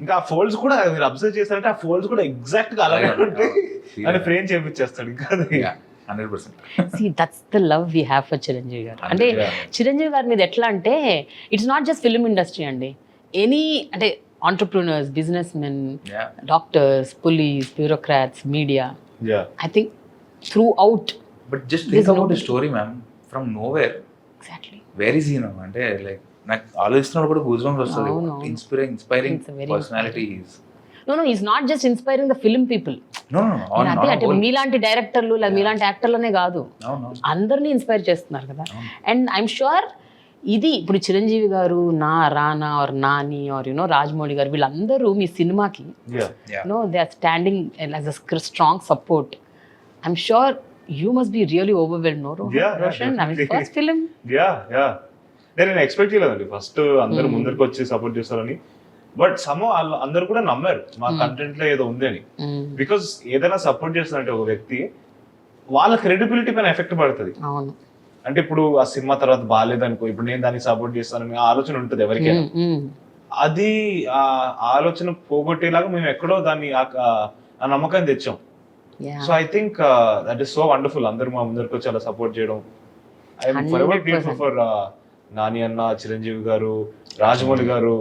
ఇంకా ఆ ఫోల్డ్స్ కూడా మీరు అబ్జర్వ్ చేస్తారంటే ఆ ఫోల్డ్స్ కూడా ఎగ్జాక్ట్ గా అలాగే ఉంటాయి. అని ఫ్రేమ్ చేయించేస్తాడు ఇంకా. 100%. See, that's the love we have for Chiranjeevi గారు. అంటే చిరంజీవి గారి మీద ఎట్లా అంటే it's not just film industry అండి, ఎనీ అంటే entrepreneurs, business men, doctors, police, bureaucrats, media, I think through out. But just think about the story ma'am, from nowhere, exactly where is he now. అంటే like నాకు ఆలోచిస్తున్నప్పుడు కూడా goose bumps వస్తుంది. Inspiring personality is. No, he's not just inspiring the film people. No. అంటే మీలాంటి డైరెక్టర్లు లేదా మీలాంటి యాక్టర్లనే కాదు, అందరినీ ఇన్స్పైర్ చేస్తున్నారు కదా. అండ్ ఐఎమ్ షూర్ ఇది ఇప్పుడు Chiranjeevi garu, Rana or Nani or you know Rajamouli garu, వీళ్ళందరూ మీ సినిమాకి they are standing as a strong support. I'm sure you must be really overwhelmed, no Roshan? I mean first film. నేను ఎక్స్పెక్ట్ చేయలేదండి ఫస్ట్ అందరూ ముందరికి వచ్చి సపోర్ట్ చేస్తారని. బట్ సమ్ అందరు కూడా నమ్మారు మా కంటెంట్ లో ఏదో ఉంది అని. బికాస్ ఏదైనా సపోర్ట్ చేస్తారంటే ఒక వ్యక్తి, వాళ్ళ క్రెడిబిలిటీ పైన ఎఫెక్ట్ పడుతుంది. అంటే ఇప్పుడు ఆ సినిమా తర్వాత బాగాలేదనుకో, ఇప్పుడు నేను దాన్ని సపోర్ట్ చేస్తానని ఆలోచన ఉంటుంది ఎవరికైనా. అది ఆ ఆలోచన పోగొట్టేలాగా మేము ఎక్కడో దాన్ని ఆ నమ్మకాన్ని తెచ్చాం. So I think that is so wonderful. అందరూ మా ముందరికి వచ్చి అలా సపోర్ట్ చేయడం. I'm forever grateful for Nani అన్న, చిరంజీవి గారు, రాజమౌళి గారు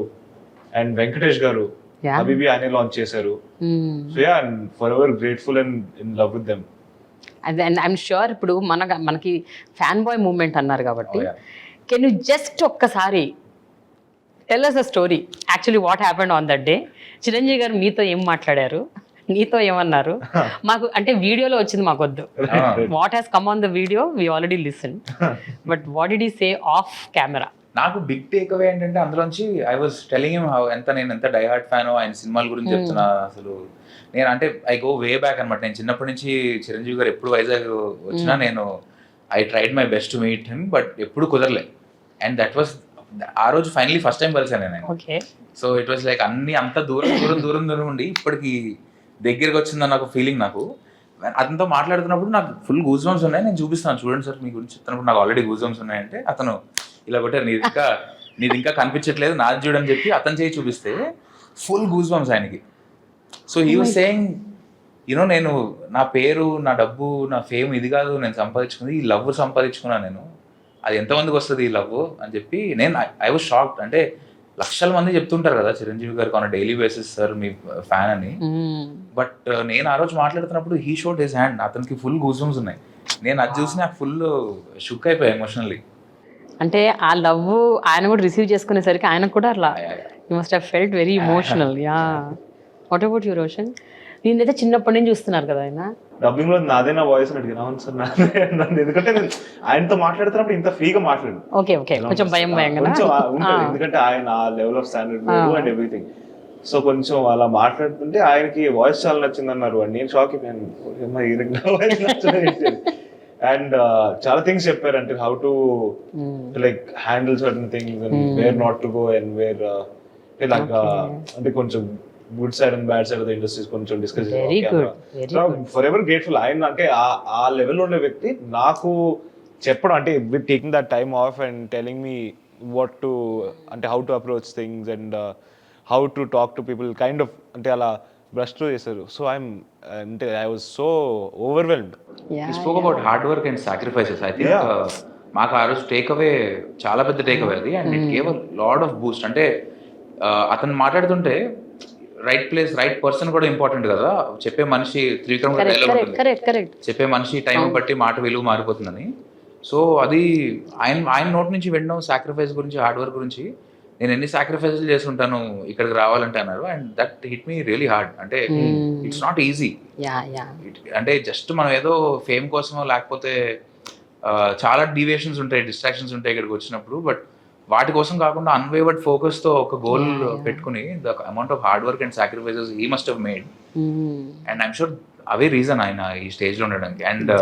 అండ్ వెంకటేష్ గారు. Yeah. అబిబి ఆయనే లాంచ్ చేశారు. So yeah, I'm forever grateful and in love with them. And I'm sure ఇప్పుడు మనకి ఫ్యాన్ బాయ్ మూమెంట్ అన్నారు కాబట్టి Oh, yeah. Can you just ఒక్కసారి tell us a story actually what happened on that day. Chiranjeevi garu మీతో ఏం మాట్లాడారు, నీతో ఏమన్నారు? మాకు అంటే వీడియోలో వచ్చింది మాకు వద్దు. What has come on the video we already listen, but what did he say of camera? నాకు బిగ్ టేక్ అవే ఏంటంటే అందులోంచి I was telling him how నేను ఎంత డైహార్డ్ ఫ్యానో ఆయన సినిమాల గురించి చెప్తున్నా. అసలు నేను అంటే ఐ గో వే బ్యాక్ అనమాట. నేను చిన్నప్పటి నుంచి చిరంజీవి గారు ఎప్పుడు వైజాగ్ వచ్చినా నేను I tried my best to meet him, but ఎప్పుడు కుదరలే. అండ్ దట్ వాస్ ఆ రోజు ఫైనలీ ఫస్ట్ టైం కలిసాను నేను. Okay. So it was like అన్ని అంత దూరం ఉండి ఇప్పటికి దగ్గరికి వచ్చిందన్న ఒక ఫీలింగ్ నాకు. అతనితో మాట్లాడుతున్నప్పుడు నాకు ఫుల్ గూస్ బంప్స్ ఉన్నాయి. నేను చూపిస్తాను, చూడండి సార్ మీ గురించి చెప్తున్నప్పుడు నాకు ఆల్రెడీ గూస్ బంప్స్ ఉన్నాయంటే అతను ఇలా కొట్టారు, నీది ఇంకా కనిపించట్లేదు నాది చూడని చెప్పి అతను చేయి చూపిస్తే ఫుల్ గూస్ బంప్స్ ఆయనకి. So he was saying you know నేను నా పేరు, నా డబ్బు, నా ఫేమ్ ఇది కాదు నేను సంపాదించుకుంది, ఈ లవ్ సంపాదించుకున్నాను నేను. అది ఎంతమందికి వస్తుంది ఈ లవ్ అని చెప్పి నేను ఐ వాజ్ షాక్డ్. అంటే లక్షల మంది చెప్తుంటారు కదా చిరంజీవి గారికి on daily basis sir me fan అని. బట్ నేను ఆ రోజు మాట్లాడుతున్నప్పుడు హీ షోడ్ హిస్ హ్యాండ్, అతనికి ఫుల్ గూస్ బంప్స్ ఉన్నాయి. నేను అది చూసి నాకు ఫుల్ షుక్ అయిపోయా ఎమోషనల్లీ. అంటే ఆ లవ్ ఆయన కూడా రిసీవ్ చేసుకునేసరికి ఆయనకు కూడా అట్లా you must have felt very emotional. Yeah, what about you Roshan? నేనైతే చిన్నప్పటి నుంచి చూస్తున్నారు కదా ఆయన డబ్బింగ్ లో నాదే నా వాయిస్ అడిగిన. అవును సార్ నాదే, ఎందుకంటే నేను ఆయనతో మాట్లాడుతున్నప్పుడు ఇంత ఫ్రీగా మాట్లాడు. ఓకే ఓకే, కొంచెం భయం కొంచెం ఉంటుంది, ఎందుకంటే ఆయన ఆ level of standard and everything. So కొంచెం అలా మాట్లాడుతుంటే ఆయనకి వాయిస్ చాలా నచ్చింది అన్నారు. నేను షాక్ అయిపోయాను, అండ్ చాలా థింగ్స్ చెప్పారు. అంటే how to like handle certain things and where not to go and where like అంటే కొంచెం good side and bad side of the industries కొంచెం డిస్కస్ చేసాం. Forever grateful. ఆయన అంటే ఆ లెవెల్ ఉండే వ్యక్తి నాకు చెప్పడం, అంటే with taking that time off and telling me what to, అంటే how to approach things and how to talk to people kind of, అంటే అలా బ్రష్ త్రూ చేశారు. సో అంటే I was so overwhelmed. He spoke about hard work and sacrifices. I think మాకు ఆ రోజు take away చాలా పెద్ద టేక్ అవే అది. And it gave a lot of Boost. అంటే అతను మాట్లాడుతుంటే రైట్ ప్లేస్ రైట్ పర్సన్ కూడా ఇంపార్టెంట్ కదా. చెప్పే మనిషి త్రివిక్రమ్ డైలాగ్ ఉంటుంది, చెప్పే మనిషి టైం బట్టి మాట విలువ మారిపోతుందని. సో అది ఆయన నోట్ నుంచి వినడం సాక్రిఫైస్ గురించి, హార్డ్ వర్క్ గురించి. నేను ఎన్ని సాక్రిఫైసెస్ చేసి ఉంటాను ఇక్కడికి రావాలంటే అన్నారు. And that hit me really hard. అంటే ఇట్స్ నాట్ ఈజీ. అంటే జస్ట్ మనం ఏదో ఫేమ్ కోసమో లేకపోతే చాలా డీవియేషన్స్ ఉంటాయి, డిస్ట్రాక్షన్స్ ఉంటాయి ఇక్కడికి వచ్చినప్పుడు. బట్ వాటి కోసం కాకుండా అన్వేవర్డ్ ఫోకస్ తో ఒక గోల్ పెట్టుకుని the amount of hard work and sacrifices he must have made. And I'm sure away reason ఆయన ఈ స్టేజ్ లో ఉండడానికి. అండ్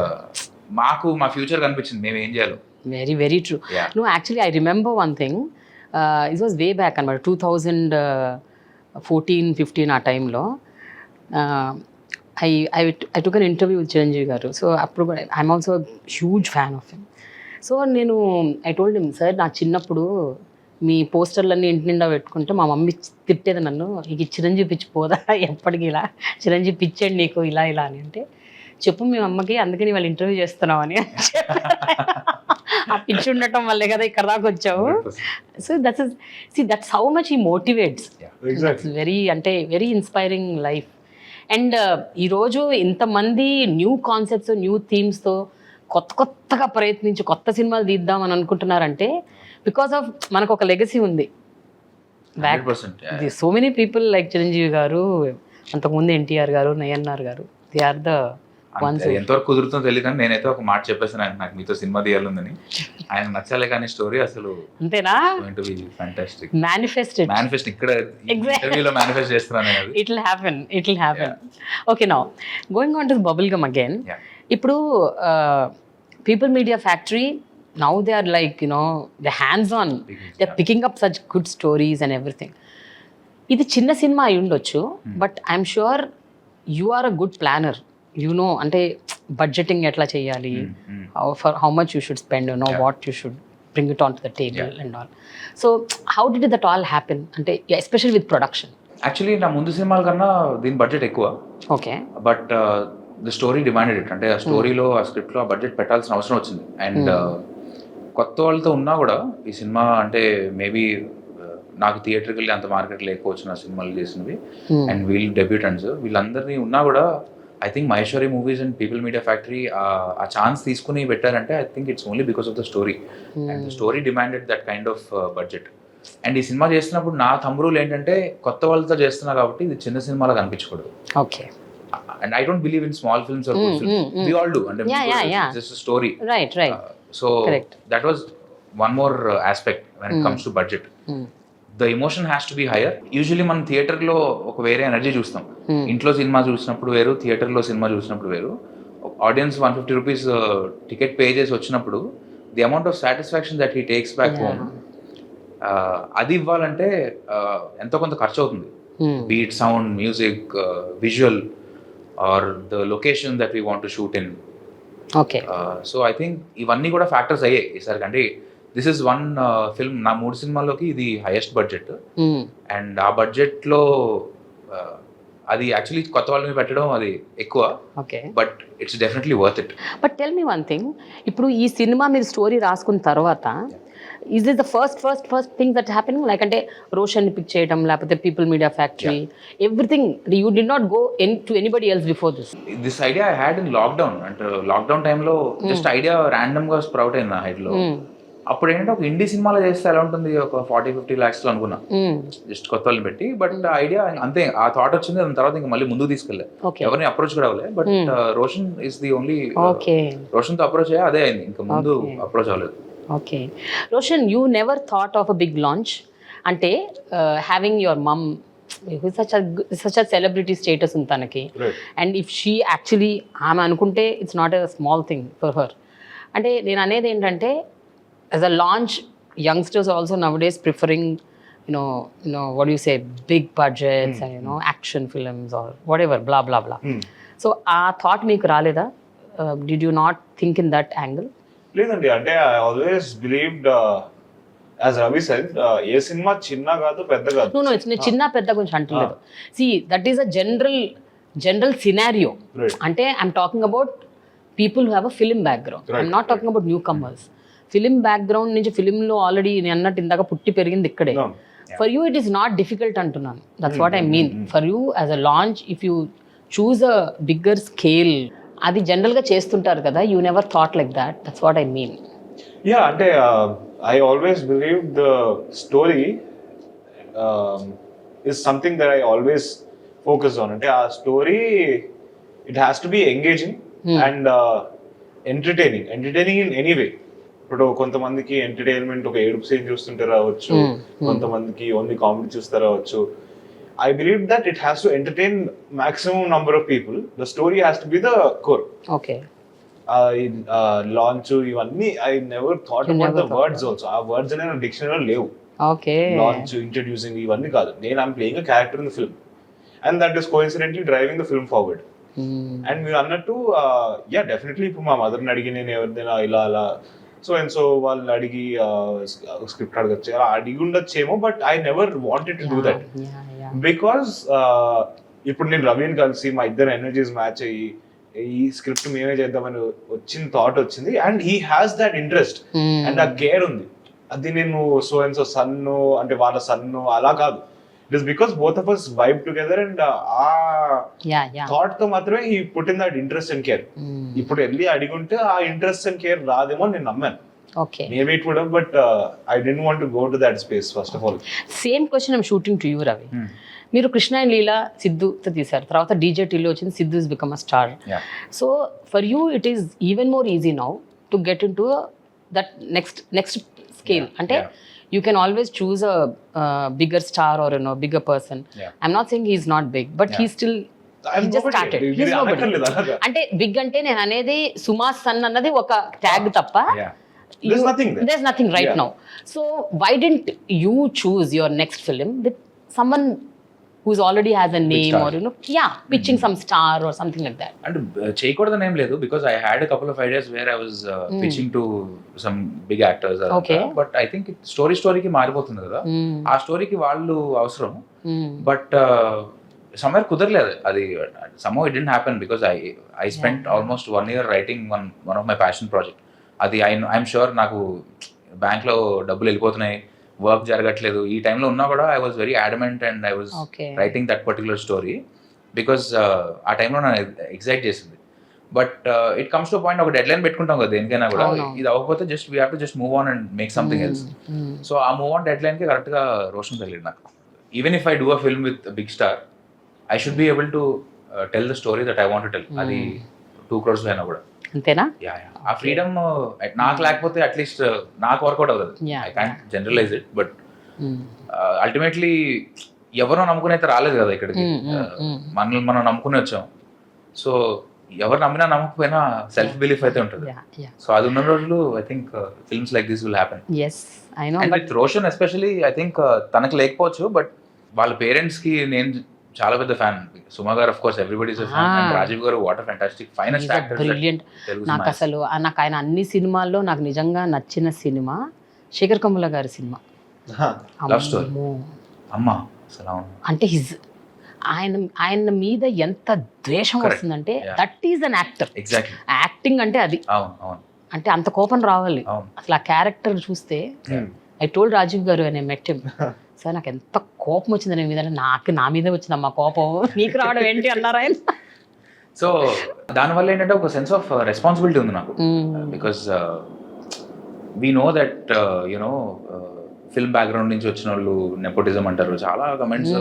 మాకు మా ఫ్యూచర్ కనిపించింది మేము ఏం చేయాలో. Very very true. No actually I remember one thing. It was way back అనమాట 2014-15 ఆ టైంలో I took an interview with Chiranjeevi garu. So అప్పుడు I'm also huge fan of him. So నేను ఐ టోల్డ్ హిమ్, సార్ నా చిన్నప్పుడు మీ పోస్టర్లన్నీ ఇంటి నిండా పెట్టుకుంటే మా మమ్మీ తిట్టేది నన్ను, నీకు చిరంజీవి పిచ్చి పోదా ఎప్పటికీ ఇలా, చిరంజీవి పిచ్చండి నీకు ఇలా ఇలా అని. అంటే చెప్పు మీ అమ్మకి, అందుకని వాళ్ళు ఇంటర్వ్యూ చేస్తున్నావు అని. ఆ పిచ్చి ఉండటం వల్లే కదా ఇక్కడ దాకా వచ్చావు. So that's how much he motivates. Very అంటే వెరీ ఇన్స్పైరింగ్ లైఫ్. అండ్ ఈరోజు ఇంతమంది న్యూ కాన్సెప్ట్స్, న్యూ థీమ్స్తో కొత్తగా ప్రయత్నించి కొత్త సినిమాలు తీద్దామని అనుకుంటున్నారంటే బికాస్ ఆఫ్ మనకు ఒక లెగసీ ఉంది. So many people like Chiranjeevi గారు, అంతకుముందు ఎన్టీఆర్ గారు, నయన్నార్ గారు, దే ఆర్ ద వన్స్. ఎంతవరకు కుదురుతుందో తెలియదు కానీ నేనైతే ఒక మాట చెప్పేసాను ఆయన, నాకు మీతో సినిమా తీయాలని. ఆయన నచ్చాలే కానీ స్టోరీ అసలు అంతేనా, ఫ్యాంటాస్టిక్. మేనిఫెస్ట్ ఇక్కడ ఇంటర్వ్యూలో మేనిఫెస్ట్ చేస్తున్నాను. It will happen. Okay, now going on to Bubblegum again. ఇప్పుడు people media factory, now they are like, you know, they're hands on, they're picking up such good stories and everything. ఇది చిన్న సినిమా అయి ఉండొచ్చు, but I'm sure you are a good planner. You know అంటే budgeting ఎట్లా చేయాలి, for how much you should spend, know what you should bring it on to the table and all. So how did that all happen, అంటే especially with production? Actually నా ముందు సినిమాల కన్నా దీని budget ఎక్కువ. Okay, but the story demanded it. అంటే ఆ స్టోరీలో ఆ స్క్రిప్ట్లో ఆ బడ్జెట్ పెట్టాల్సిన అవసరం వచ్చింది. అండ్ కొత్త వాళ్ళతో ఉన్నా కూడా ఈ సినిమా అంటే మేబీ నాకు థియేటర్కి అంత మార్కెట్ లేకపోవచ్చు నా సినిమాలు చేసినవి, అండ్ వీళ్ళు డెబ్యూటెంట్స్, వీళ్ళందరినీ ఉన్నా కూడా I think Maheshwari movies and people media factory ఆ ఛాన్స్ తీసుకుని పెట్టారంటే I think it's only because of the story, and the story demanded that kind of budget. And ఈ సినిమా చేస్తున్నప్పుడు నా తమ్ముళ్ళు ఏంటంటే కొత్త వాళ్ళతో చేస్తున్నా కాబట్టి ఇది చిన్న సినిమాలో కనిపించకూడదు. Okay. And I don't believe in small films or good films. We all do. And it's just a story. Right. So correct. That was one more aspect when it comes to budget. The emotion has to be higher. Usually మనం థియేటర్లో ఒక వేరే energy చూస్తాం. ఇంట్లో cinema చూసినప్పుడు వేరు, థియేటర్లో cinema చూసినప్పుడు వేరు. ఆడియన్స్ 150 రూపీస్ టికెట్ పే చేసి వచ్చినప్పుడు the amount of satisfaction that he takes back home, అది ఇవ్వాలంటే ఎంతో కొంత ఖర్చు అవుతుంది. Beat, sound, music, visual, or the location that we want to shoot in. Okay. So I think ఇవన్నీ కూడా ఫ్యాక్టర్స్ అయ్యాయి ఈసారి. అంటే దిస్ ఇస్ వన్ ఫిల్మ్, నా 3 సినిమాల్లోకి ఇది హైయెస్ట్ బడ్జెట్, అండ్ ఆ బడ్జెట్లో అది యాక్చువల్లీ కొత్త వాళ్ళ మీద పెట్టడం అది ఎక్కువ, but it's definitely worth it. But tell me one thing, ఇప్పుడు ఈ సినిమా మీరు స్టోరీ రాసుకున్న తర్వాత is this the first thing that happening, like ante Roshan pick cheyadam lapothe people media factory, everything, you did not go to anybody else before this idea I had in lockdown, and lockdown time lo just idea random ga sprout ayina head lo. అప్పుడు ఏంటంటే ఒక ఇండీ సినిమాలో చేస్తే ఎలా ఉంటుంది, ఒక 40-50 lakhs లో అనుకున్నా జస్ట్ కొత్త వాళ్ళని పెట్టి, బట్ ఐడియా అంతే, ఆ థాట్ వచ్చింది, దాని తర్వాత ఇంకా మళ్ళీ ముందుకు తీసుకెళ్ళా, ఎవరిని అప్రోచ్ కూడా అవ్వలేదు. But Roshan is the only, Roshan తో అప్రోచ్ అయ్యా, అదే అయింది, ఇంకా ముందు అప్రోచ్ అవ్వలేదు. Okay. Roshan, you never thought of a big launch, అంటే having your mum such a celebrity status ఉంది తనకి, అండ్ ఇఫ్ షీ యాక్చువల్లీ ఆమె అనుకుంటే it's not a small thing for her. అంటే నేను అనేది ఏంటంటే as a launch, youngsters also nowadays preferring what do you say, big budgets and action films or whatever, blah blah blah. So thought meeku raleda? Did you not think in that angle? లేదండి, అంటే I always believed, as Ravi said, A cinema చిన్న కాదు పెద్ద కాదు. No, it's చిన్న పెద్ద గురించి అంటలేదు. See, that is a general scenario. అంటే I'm talking about people who have a film background. I'm not talking about newcomers. Film background నుంచి ఫిలింలో ఆల్రెడీ నేను అన్నట్టు ఇందాక పుట్టి పెరిగింది ఇక్కడే. For you it is not difficult అంటున్నాను. That's what I mean. For you as a launch, if you choose a bigger scale, అది జనరల్గా చేస్తుంటారు కదా, you never thought like that. That's what I mean. Yeah, అంటే I always believe the story is something that I always focus on. అంటే ఆ story it has to be engaging and entertaining in any way. ఇప్పుడు కొంతమందికి entertainment ఒక ఏడుపు scene చూస్తుంటే రావచ్చు, కొంతమందికి ఓన్లీ కామెడీ చూస్తే రావచ్చు. I believe that it has to entertain maximum number of people. The story has to be the core. Okay. Launch ఇవన్నీ I never thought about the words also. ఆ words అనేవి డిక్షనరీలో లేవు. Okay. Launch, introducing ఇవన్నీ కాదు. నేను I'm playing a character in the film, and that is coincidentally driving the film forward. And మీరు అన్నట్టు yeah, definitely ఇప్పుడు మా మదర్ని అడిగి నేను ఎవరిదైనా ఇలా అలా సో వాళ్ళు అడిగి స్క్రిప్ట్ అడగచ్చు, అలా అడిగి ఉండొచ్చేమో, but I never wanted to do that. Because ఇప్పుడు నేను రవిని కలిసి మా ఇద్దరు ఎనర్జీస్ మ్యాచ్ అయ్యి ఈ స్క్రిప్ట్ మేమే చేద్దామని వచ్చిన థాట్ వచ్చింది, and he has that interest and ఆ కేర్ ఉంది. అది నేను సో అండ్ సో సన్ను అంటే వాళ్ళ సన్ను అలా కాదు. It is because both of us vibe together, and ఆ థాట్ తో మాత్రమే he put in that interest and care. ఇప్పుడు వెళ్ళి అడిగుంటే ఆ ఇంట్రెస్ట్ అండ్ కేర్ రాదేమో నేను నమ్మాను. Okay. Maybe it would have, but I didn't want to go to that space first of all. Same question I'm shooting to you, Ravi. మీరు Krishna and లీలా సిద్ధుతో తీశారు, తర్వాత DJ టీలో వచ్చింది, Siddhu is become a star. So for you it is even more easy now to get in to that next scale. అంటే you can always choose a bigger star or bigger person. I'm not saying he's not big, but he just started. He's nobody. అంటే big అంటే నేను అనేది సుమా sun అన్నది ఒక tag తప్ప there's nothing right now. So why didn't you choose your next film with someone who's already has a name or pitching some star or something like that? And చేయకూడదని ఏం లేదు, because I had a couple of ideas where I was pitching to some big actors. Okay. But I think స్టోరీకి మారిపోతుంది కదా, ఆ స్టోరీకి వాళ్ళు అవసరం. బట్ somewhere కుదరలేదు అది. somehow it didn't happen because I spent almost 1 year writing one of my passion project. అది ఐఎమ్ షూర్ నాకు బ్యాంక్లో డబ్బులు వెళ్ళిపోతున్నాయి, వర్క్ జరగట్లేదు ఈ టైంలో ఉన్నా కూడా I was very adamant and I was Okay. Writing that particular story because ఆ టైంలో నన్ను ఎగ్జైట్ చేసింది. But it comes to point ఒక డెడ్ లైన్ పెట్టుకుంటాం కదా దేనికైనా కూడా, ఇది అవ్వకపోతే just we have to just move on and make something else. So ఆ మూవ్ ఆన్ డెడ్ లైన్కి కరెక్ట్గా రోషన్ తగిలింది నాకు. Even if I do a film with big star I should be able to tell the story that I want to tell. అది 2 crores అయినా కూడా. అంతేనా? ఆ ఫ్రీడమ్ నాకు లేకపోతే అట్లీస్ట్ నాకు వర్కౌట్ అవుతుంది. I can't generalize it but ultimately ఎవరో నమ్ముకుని అయితే రాలేదు కదా ఇక్కడికి, మనల్ని మనం నమ్ముకుని వచ్చాం. సో ఎవరు నమ్మినా నమ్మకపోయినా సెల్ఫ్ బిలీఫ్ అయితే ఉంటుంది. సో అది ఉన్న రోజులు I think films like this will happen. And with Roshan especially I think తనకు లేకపోవచ్చు బట్ వాళ్ళ పేరెంట్స్ కి నేను చాలా పెద్ద fan. Suma garu of course everybody's a fan, and Rajeev garu what a fantastic finest actor. Brilliant. నాకు అసలు నాకు ఆయన అన్ని సినిమాల్లో నాకు నిజంగా నచ్చిన సినిమా శేఖర్ కమ్ముల గారి సినిమా లవ్ స్టోరీ. అమ్మా అసలు అంటే ఆయన మీద ఎంత ద్వేషం వస్తుందంటే that is an actor. Exactly acting అంటే అది. అంటే అంత కోపం రావాలి అసలు ఆ క్యారెక్టర్ చూస్తే. ఐ టోల్డ్ రాజీవ్ గారు అని మెట్ హిమ్, సార్ నాకు ఎంత కోపం వచ్చింది నీ మీద, నా మీద వచ్చిందమ్మా కోపం, నీకు రావడం ఏంటి అన్నారు ఆయన. సో దానివల్ల ఏంటంటే ఒక సెన్స్ ఆఫ్ రెస్పాన్సిబిలిటీ ఉంది నాకు, because we know that you know film background నుంచి వచ్చిన వాళ్ళు నెపోటిజం అంటారు, చాలా కమెంట్స్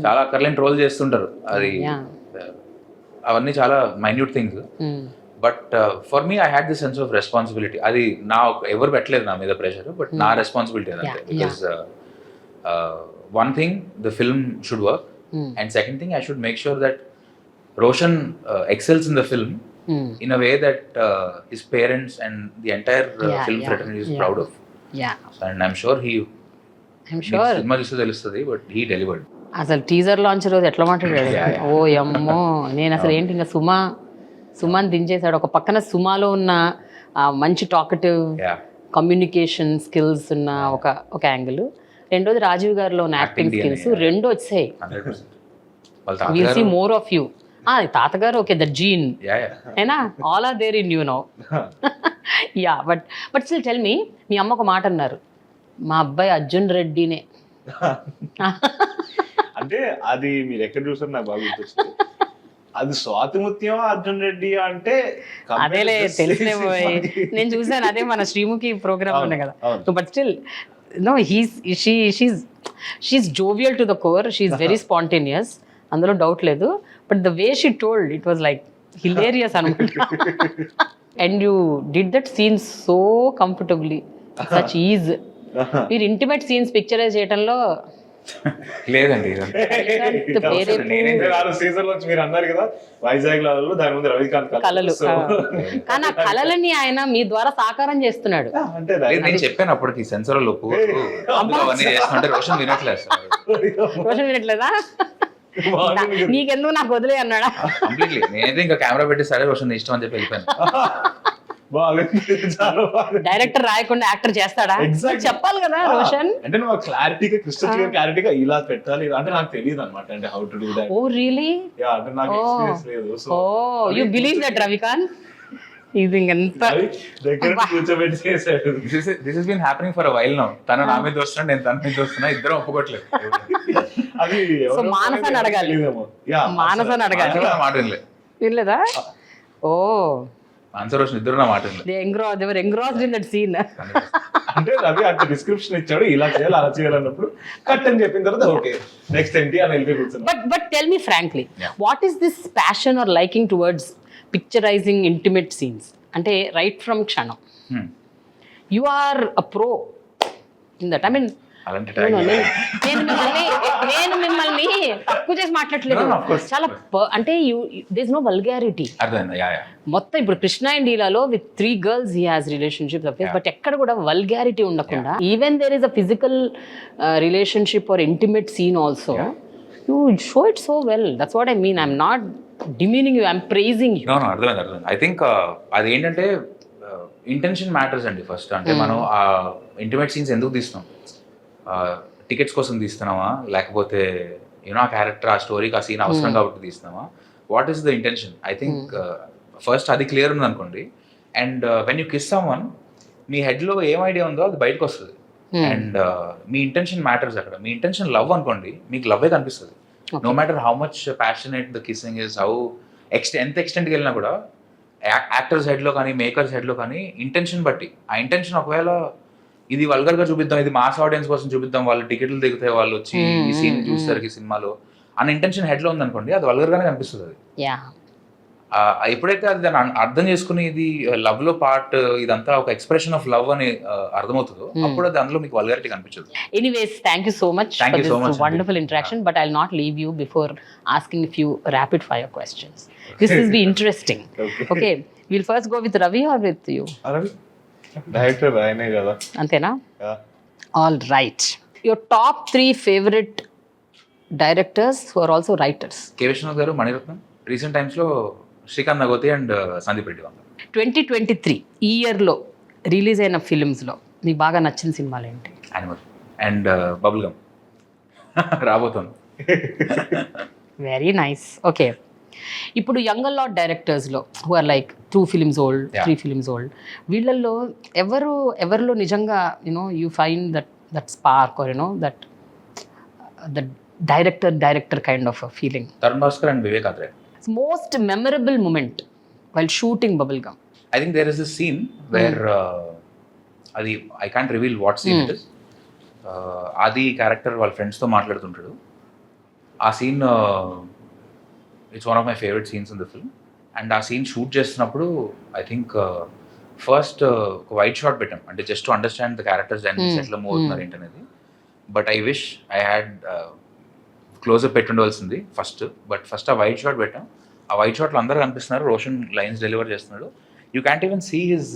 చాలా అక్కర్లేని ట్రోల్ చేస్తుంటారు. అది అవన్నీ చాలా minute things. But for me I had the sense of responsibility. అది ఎవరు పెట్టలేదు నా మీద ప్రెషర్, బట్ నా రెస్పాన్సిబిలిటీ అదంటే. Because one thing, the film should work, and second thing, I should make sure that Roshan excels in the film in a way that his parents and the entire film fraternity is proud of. So, and I'm sure cinema చూస్తే తెలుస్తుంది, but he delivered. అసలు teaser launch రోజు ఎట్లా మాట్లాడాడు, ఓ అమ్మో. నేను అసలు ఏంటి ఇంకా సుమాని దించేశాడు. ఒక పక్కన సుమాలో ఉన్న మంచి టాకటివ్ కమ్యూనికేషన్ స్కిల్స్ ఉన్న ఒక యాంగిల్, రెండోది రాజీవ్ గారిలో ఉన్న యాక్టింగ్ స్కిల్స్ రెండు వచ్చాయి. Will see more of you. తాతగారు ఓకే, ద జీన్ అయినా all are there in you now. Yeah but still tell me, మీ అమ్మ ఒక మాట అన్నారు, మా అబ్బాయి అర్జున్ రెడ్డినే. అంటే అది మీరు ఎక్కడ చూసారు నాకు బాగా గుర్తొచ్చింది. అది స్వాతిముత్యం అర్జున్ రెడ్డి అంటే అదేలే తెలిసినే పోయి నేను చూసాను, అదే మన శ్రీముఖి ప్రోగ్రామ్ ఉన్నాయి కదా. But still no, she's jovial to the core, she's very spontaneous, అందులో డౌట్ లేదు. But the way she told it was like hilarious అనమాట. And you did that scenes so comfortably, such ease. మీరు intimate scenes picturise చేయడంలో లేదండి. Season లో మీరు అన్నారు కదా వైజాగ్ లో, దాని ముందు రవికాంత్ కళలు, కానీ ఆ కళలని ఆయన మీ ద్వారా సాకారం చేస్తున్నాడు. అంటే నేను చెప్పాను అప్పటికి సెన్సర్ లో అవన్నీ చేస్తుంటే రోషన్ వినట్లేదు. రోషన్ వినట్లేదా? నీకెందుకు నాకు వదిలే అన్నాడా? కంప్లీట్లీ. నేనైతే ఇంకా కెమెరా పెట్టి సరే రోషన్ ఇష్టం అని చెప్పి వెళ్ళిపోయాను. డైరెక్టర్ రాయకుండా యాక్టర్ చేస్తాడా? చెప్పాలి కదా రోషన్. అంటే నువ్వు క్లారిటీగా క్లారిటీగా ఇలా పెట్టాలి అంటే నాకు తెలియదు అనమాట, అంటే how to do that. Oh really? Yeah, అంటే నాకు ఎక్స్‌పీరియన్స్ లేదు. So you believe that Ravikanth? ఇది ఇంత దగ్గర కూర్చోబెట్టి చేశాడు. This has been happening for a while now. తన నా మీద వస్తున్నా, నేను తన మీద వస్తున్నా, ఇద్దరం ఒప్పుకోవట్లేదు. అది సో మానసాన్ని అడగాలి, మానసాన్ని అడగాలి. మాట వినలేదు. వినలేదా? ఓ ఆన్సర్ రోషన్ ఇద్దరు నా మాట ఎంగ్రాస్డ్ ఇన్ దట్ సీన్. అంటే రవి అంటే డిస్క్రిప్షన్ ఇచ్చాడు, ఇలా చేయాలి అలా చేయాలన్నప్పుడు కట్ అని చెప్పిన తర్వాత ఓకే నెక్స్ట్ ఏంటి అని వెళ్ళి కూర్చున్నాను. But tell me frankly, what is this passion or liking towards picturising intimate scenes? అంటే right from Kshanam you are a pro in that. I mean నేను మిమ్మల్ని తక్కువ చేసి మాట్లాడలేదు, చాలా అంటే దేర్ ఇస్ నో వల్గారిటీ. మొత్తం ఇప్పుడు కృష్ణ అండ్ హీలాలో with 3 girls he has relationship, but ఎక్కడ కూడా వల్గారిటీ ఉండకుండా, even there is a physical relationship or intimate scene also, you show it so well. That's what I mean. I'm not demeaning you, I'm praising you. అర్థమైంది. I think అదేంటంటే intention matters అండి first. అంటే మనం ఆ intimate scenes ఎందుకు తీస్తున్నాం? Tickets కోసం తీస్తున్నామా, లేకపోతే యూనో ఆ క్యారెక్టర్, ఆ స్టోరీకి ఆ సీన్ అవసరం కాబట్టి తీస్తున్నామా? What is the intention? I think first అది క్లియర్ ఉంది అనుకోండి. And when you kiss someone, మీ హెడ్లో ఏం ఐడియా ఉందో అది బయటకు వస్తుంది. అండ్ మీ ఇంటెన్షన్ మ్యాటర్స్ అక్కడ. మీ ఇంటెన్షన్ లవ్ అనుకోండి, మీకు లవ్వే కనిపిస్తుంది. No matter how much passionate the kissing is, how ఎంత ఎక్స్టెంట్కి వెళ్ళినా కూడా యాక్టర్స్ హెడ్లో కానీ మేకర్స్ హెడ్లో కానీ ఇంటెన్షన్ బట్టి, ఆ ఇంటెన్షన్ ఒకవేళ ఇది వల్గర్గా చూపిద్దాం, ఇది మాస్ ఆడియన్స్ కోసం చూపిద్దాం, వాళ్ళు టికెట్లు దిగుతాయి, వాళ్ళు వచ్చి ఈ సీన్ చూస్తారు ఈ సినిమాలో అన్న ఇంటెన్షన్ హెడ్లో ఉందనుకోండి, అది వల్గర్గానే కనిపిస్తుంది. అది ఎప్పుడైతే అది దాన్ని అర్థం చేసుకుని ఇది లవ్ లో పార్ట్, ఇదంతా ఒక ఎక్స్ప్రెషన్ ఆఫ్ లవ్ అని అర్థమవుతుందో అప్పుడు అది అందులో మీకు వల్గారిటీ కనిపించదు. Anyways, thank you so much for this wonderful interaction, but I will not leave you before asking few rapid fire questions. This will be interesting. Okay, will first go with Ravi or with you? Director ఆయనే కదా, అంతేనా? All right, your top 3 favourite directors who are also writers? K Viswanath garu, Mani Ratnam, recent టైమ్స్లో Srikanth Nagothi and Sandeep Reddy. 2023 ఈ ఇయర్లో release అయిన ఫిల్మ్స్లో మీకు బాగా నచ్చిన సినిమాలు ఏంటి? యానిమల్ అండ్ బబుల్గమ్ రాబోతుంది. Very nice. ఓకే, ఇప్పుడు యంగ్ లాట్ డైరెక్టర్స్లో who are like 2 films old, 3 films old, వీళ్ళల్లో ఎవరిలో నిజంగా you find that spark or that director kind of feeling? Tarun Bhascker and Vivek Athreya. Most memorable moment while shooting bubblegum? I think there is this scene where I can't reveal what scene it is. Adi character వాళ్ళ ఫ్రెండ్స్తో మాట్లాడుతుంటాడు. ఆ scene it's one of my favourite scenes in the film. And ఆ scene shoot చేస్తున్నప్పుడు I think first ఒక wide shot పెట్టాం, అంటే just to understand the characters dynamics ఎట్లా మూవ్ అవుతున్నారు ఏంటనేది. But I wish I had closeup పెట్టుండవలసింది first. But first ఆ వైట్ షాట్ పెట్టాం. ఆ వైట్ షాట్లో అందరూ కనిపిస్తున్నారు, రోషన్ లైన్స్ డెలివర్ చేస్తున్నాడు. You can't even see his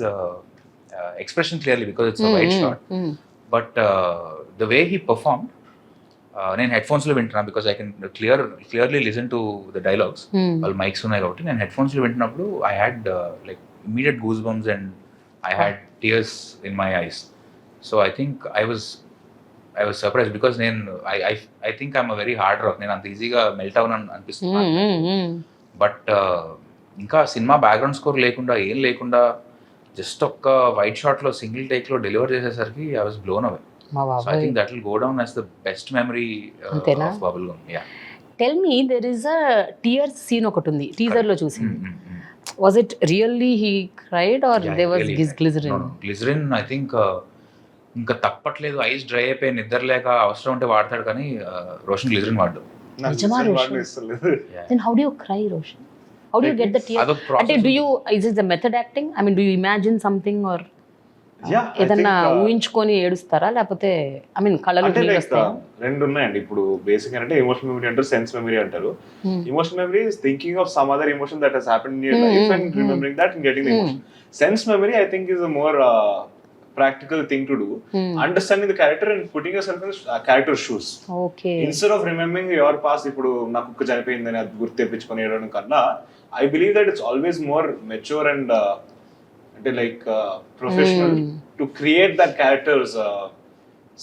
expression clearly because it's white shot. But the way he perform, నేను హెడ్ఫోన్స్లో వింటున్నాను because I can clearly listen to the dialogues. వాళ్ళు మైక్స్ ఉన్నాయి కాబట్టి నేను హెడ్ఫోన్స్లో వింటున్నప్పుడు I had like immediate goose bumps and I had tears in my eyes. So I think I was surprised because I think I'm a very hard rock. నేను అంత ఈజీగా melt అవునని అనిపిస్తుంది. బట్ ఇంకా సినిమా బ్యాక్గ్రౌండ్ స్కోర్ లేకుండా ఏం లేకుండా just ఒక్క వైట్ షాట్లో సింగిల్ టేక్లో డెలివర్ చేసేసరికి I was blown away. So I think that will go down as the best memory of bubblegum. Yeah. Tell me, there is a tears scene ఒకటి ఉంది టీజర్లో చూసి. Was it really he cried or there was glycerin? No, glycerin I think ఇంకా తప్పట్లేదు, eyes dry అయిపోయి నిద్ర లేక అవసరం ఉంటే వాడతాడు, కానీ రోషన్ గ్లిజరిన్ వాడు. నిజమా Roshan? Then how do you cry, Roshan? How do you get the tears? అంటే is it the method acting? I mean, do you imagine something or ఏదన్నా ఊహించుకొని ఏడుస్తారా, లేకపోతే కళ్ళలో నీళ్ళు వస్తాయా? రెండు ఉన్నాయండి. ఇప్పుడు బేసిక్ అంటే ఎమోషనల్ మెమరీ అంటారు, సెన్స్ మెమరీ అంటారు. Emotional memory is thinking of some other emotion that has happened in your life and remembering that and getting the emotion. Sense memory I think is a more practical thing to do. Understanding the character and putting yourself in the character's shoes. Okay. Instead of remembering your past, ఇప్పుడు నాకు కుక్క చనిపోయిందని అది గుర్తు తెప్పించుకొని ఏడవడం కన్నా, I believe that it's always more mature and అంటే like professional to create that character's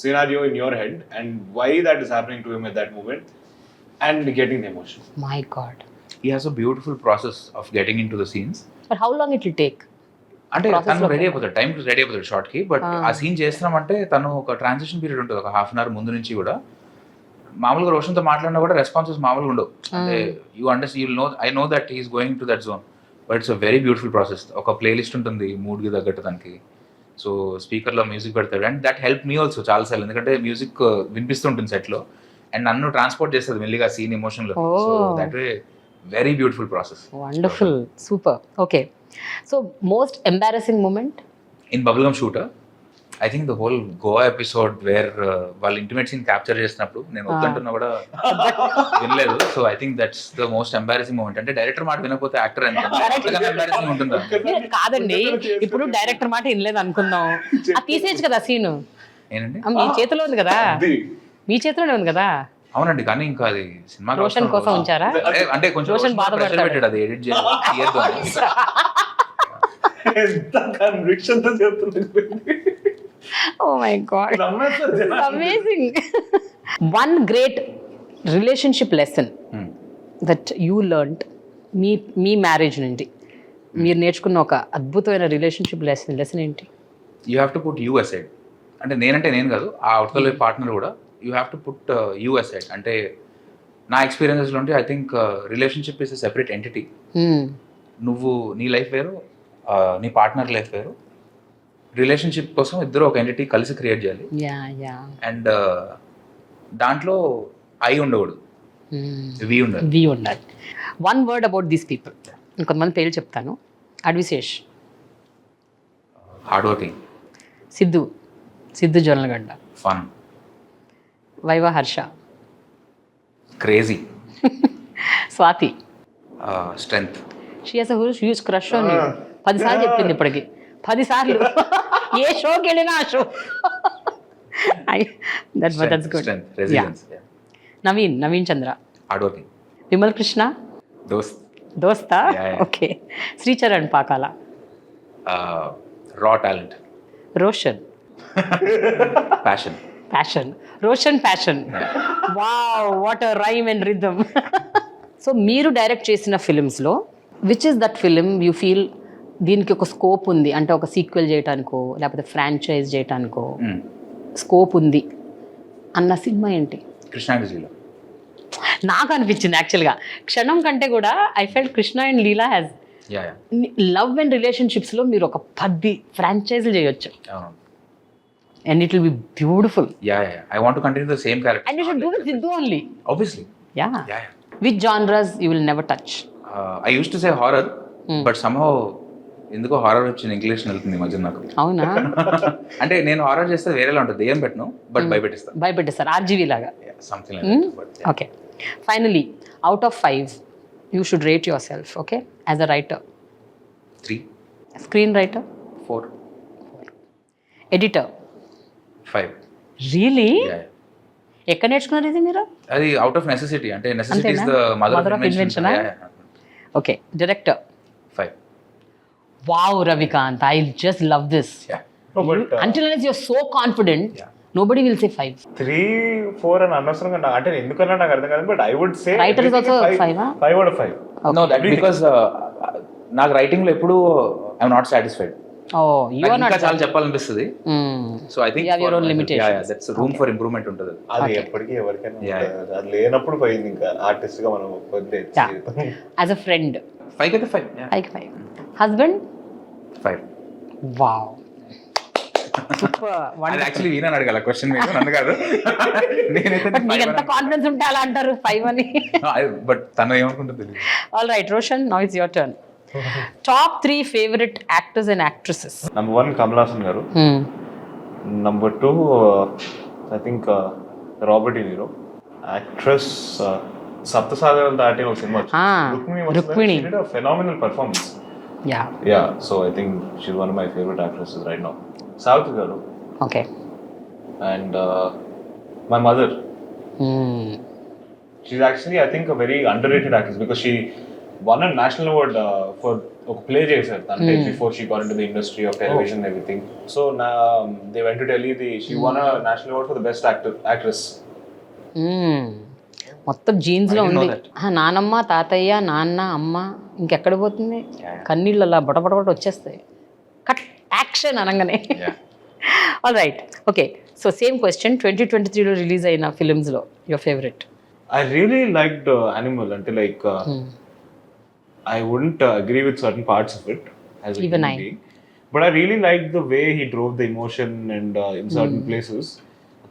scenario in your head and why that is happening to him at that moment and getting the emotion. My God. He has a beautiful process of getting into the scenes. But how long it will take? అంటే తను ready అయిపోతాడు, time ready అయిపోతాడు షార్ట్కి. But ఆ scene చేస్తున్నామంటే తను ఒక transition period ఉంటుంది, ఒక హాఫ్ అన్ అవర్ ముందు నుంచి కూడా. మామూలుగా రోషన్తో మాట్లాడినా కూడా రెస్పాన్సెస్ మామూలుగా ఉండవు. అంటే I know that he's going to that zone. But it's a very beautiful process. ఒక ప్లేలిస్ట్ ఉంటుంది మూడ్కి తగ్గట్టు దానికి. సో స్పీకర్లో మ్యూజిక్ పెడతాడు and that help me also చాలాసార్లు, ఎందుకంటే మ్యూజిక్ వినిపిస్తుంటుంది సెట్లో అండ్ నన్ను ట్రాన్స్పోర్ట్ చేస్తుంది మెల్లిగా సీన్ ఎమోషన్లో. So that way very beautiful process. Wonderful, super. Okay, so most embarrassing moment in Bubblegum shooter I think the whole Goa episode where వాళ్ళు intimate scene capture చేసినప్పుడు నేను వద్దంటున్నా కూడా వినలేదు. So I think that's the most embarrassing moment. అంటే director మాట వినకపోతే actor embarrassing ఉంటుందా? కాదండి, ఇప్పుడు డైరెక్టర్ మాట వినలేదు అనుకుందాం, అది తీసేయచ్చు కదా సీన్. ఏంటండి, మీ చేతిలో ఉంది కదా, మీ చేతిలోనే ఉంది కదా. అవునండి, కానీ ఇంకా అది సినిమా రోషన్ కోసం ఉంచారా? అంటే కొంచెం రోషన్ బాధపడ్డాడు అది ఎడిట్ చేయాలి. ఎంత కన్విక్షన్ తో చెప్తున్నాడు. Oh my God, amazing. One great relationship lesson that you learned me marriage నుండి మీరు నేర్చుకున్న ఒక అద్భుతమైన రిలేషన్షిప్ లెసన్ ఏంటి? You have to put you aside. అంటే నేను కాదు, ఆ అవతల పార్ట్నర్ కూడా you have to put you aside. అంటే నా ఎక్స్పీరియన్సెస్లో ఉంటే I think relationship is a separate entity. నువ్వు నీ లైఫ్ వేరు, నీ పార్ట్నర్ లైఫ్ వేరు. రిలేషన్షిప్ కోసం ఇద్దరు ఒక ఎంటిటీ కలిసి క్రియేట్ చేయాలి. అండ్ దాంట్లో ఐ ఉండకూడదు, వి ఉండాలి. One word about these people. ఇంకొంతమంది పేర్లు చెప్తాను. Adivi Sesh, hard working. Siddhu Jonnalagadda, fun. Viva Harsha, crazy. Swathi, strength. She has a huge crush on you. 10 సార్లు చెప్పింది ఇప్పటికి, 10 సార్లు. ఏ షోకి వెళ్ళినా ఆ show. That's good. Naveen Chandra, hard working. Vimal Krishna, దోస్తా. Yeah. Okay. Sricharan Pakala, raw talent. Roshan, passion. Roshan passion. Wow, what a rhyme and rhythm. So మీరు డైరెక్ట్ చేసిన ఫిలిమ్స్లో which is that film you feel దీనికి ఒక స్కోప్ ఉంది, అంటే ఒక సీక్వెల్ చేయడానికో లేకపోతే ఫ్రాంచైజ్ చేయడానికో స్కోప్ ఉంది అన్న సినిమా ఏంటి? కృష్ణ అండ్ లీలా. నాకు అనిపించింది యాక్చువల్గా క్షణం కంటే కూడా I felt Krishna and Leela has love and రిలేషన్షిప్స్లో మీరు ఒక 10 ఫ్రాంచైజీలు చేయొచ్చు. And it will be beautiful. I want to continue the same character. And you should do with Sidhu only. Obviously. Yeah. Which genres you will never touch? I used to say horror, but somehow ఎందుకో horror వచ్చిన English వెళ్తుంది మధ్య నాకు. అవునా? అంటే నేను horror చేస్తే వేరేలా ఉంటుంది, ఏం పెట్టను, బట్ భయపెట్టిస్తారు. ఆర్జీవీ లాగా something like that. Okay, finally out of 5 you should rate yourself, okay, as a writer. 3. Screenwriter? 4. Editor? 5. Really? ఎక్కడ నేర్చుకున్నారు ఇది మీరు? అది అవుట్ ఆఫ్ నెసెసిటీ. అంటే necessity is the mother of invention. Okay. Director? 5. Wow, Ravikanth, I just love this. Until unless you're so confident, nobody will say 5. 3, 4 అని అనవసరంగా అంటే ఎందుకన్నా నాకు అర్థం కాదు, but I would say writer is also 5. 5 out of 5. No, that because నాకు writing లో ఎప్పుడు I am not satisfied. You are not. చాలా చెప్పాలనిపిస్తుంది. So I think your own limitations. That's room for improvement ఉంటుంది. అది ఎప్పటికీ ఎవరికైనా ఉంటుంది. అది లేనప్పుడు పోయింది ఇంకా ఆర్టిస్ట్ గా మనం వదిలేయచ్చు. As a friend? 5 అయితే 5. 5. Husband? 5. Wow. Super. అది యాక్చువల్లీ వీణని అడగాల క్వశ్చన్, మీరు నన్ను కాదు. మీకు ఎంత కాన్ఫిడెన్స్ ఉంటే అలా అంటారు 5 అని. బట్ తను ఏమనుకుంటుందో తెలియదు. All right, Roshan, now it's your turn. Top 3 favorite actors and actresses. Number 1 Kamala Hassan garu. Number 2 I think Robert De Niro. Actress Saptasagaram దాటి ఒక cinema Rukmini. She did a phenomenal performance. Yeah, so I think she's one of my favorite actresses right now. Savitri garu. Okay. And my mother. She's actually I think a very underrated actress because she won a national award for a play చేశారు అంటే before she got into the industry of television and everything. So they went to Delhi, she won a national award for the best actress. మొత్తం jeans లో ఉంది. నానమ్మ, తాతయ్య, నాన్న, అమ్మ, ఇంకెక్కడ పోతుంది? కన్నీళ్ళు అలా బొటబొట వచ్చేస్తాయి కట్ యాక్షన్ అనగానే. All right, okay. So same question, 2023లో రిలీజ్ అయిన ఫిల్మ్స్ లో your favourite? I really liked Animal until like I wouldn't agree with certain parts of it as a human being, but I really liked the way he drove the emotion and in certain places.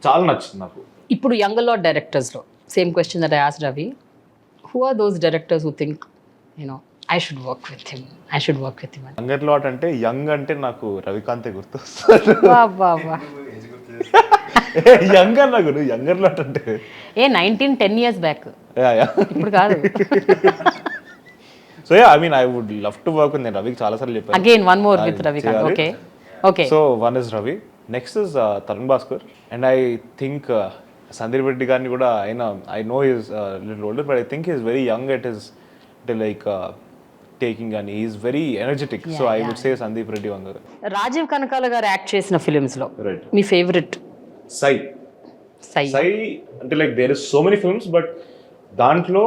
చాలా నచ్చింది నాకు. ఇప్పుడు young lot directors లో same question that I asked Ravi, who are those directors who think, you know, I should work with him? Young lot అంటే young అంటే నాకు రవికాంతే గుర్తొస్తాడు. Young అన్నాడు, younger lot అంటే 10 years బ్యాక్. ఇప్పుడు కాదు. So yeah, I mean I would love to work with Ravi. చాలా సార్లు చెప్పాను. Again one more with Ravikanth. Okay. So one is Ravi. Next is Tarun Bhaskar. And I think Sandeep Reddy గారిని కూడా I know he is a little older, but I think he is very young at his taking, and he is very energetic. So I would say Sandeep Reddy Vangaru. Rajeev Kanakala గారు act చేసిన films లో మీ favourite? Sai అంటే like there is so many films, but దాంట్లో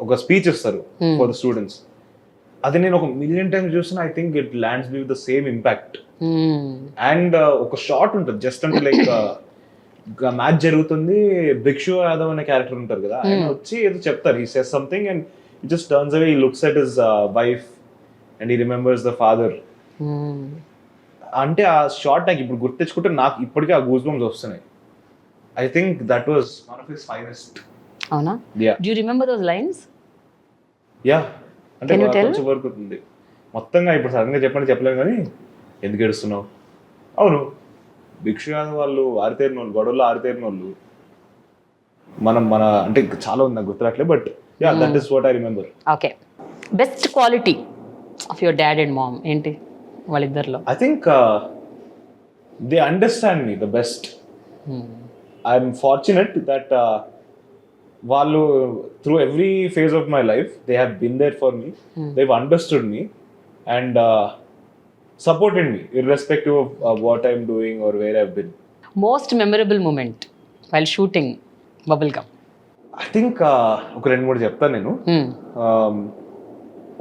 ఒక speech ఇస్తారు for the students. అది నేను ఒక మిలియన్ టైమ్స్ చూసిన I think it lands with the same impact. And ఒక షార్ట్ ఉంటుంది జస్ట్ అంటే లైక్ మ్యాచ్ జరుగుతుంది, భిక్షు యాదవ్ అనే క్యారెక్టర్ ఉంటారు కదా, ఆయన వచ్చి ఏదో చెప్తారు, he says something and he just turns away, he looks at his wife and he remembers the father. అంటే ఆ షార్ట్ నాకు ఇప్పుడు గుర్తు తెచ్చుకుంటే నాకు ఇప్పటికీ ఆ గూస్ బంప్స్ వస్తున్నాయి. I think that was one of his finest. అవునా? Do you remember those lines? Yeah, అంటే కొంచెం వరకు ఉంది. మొత్తంగా ఇప్పుడు సడన్గా చెప్పలేము కానీ ఎందుకు ఏడుస్తున్నావు, అవును భిక్షు యాదవ్ వాళ్ళు ఆరితేరిన వాళ్ళు, గొడవల్లో ఆరితేరిన వాళ్ళు, మన అంటే చాలా ఉంది నాకు గుర్తురాట్లే, but yeah that is what I remember. Okay, best quality of your dad and mom ఏంటి వాళ్ళిద్దరిలో? I think they understand me the best. I'm fortunate that వాళ్ళు through every phase of my life they have been there for me, they have understood me and supported me irrespective of what I'm doing or where I've been. Most memorable moment while shooting bubblegum? I think ఒక రెండు మూడు చెప్తాను నేను.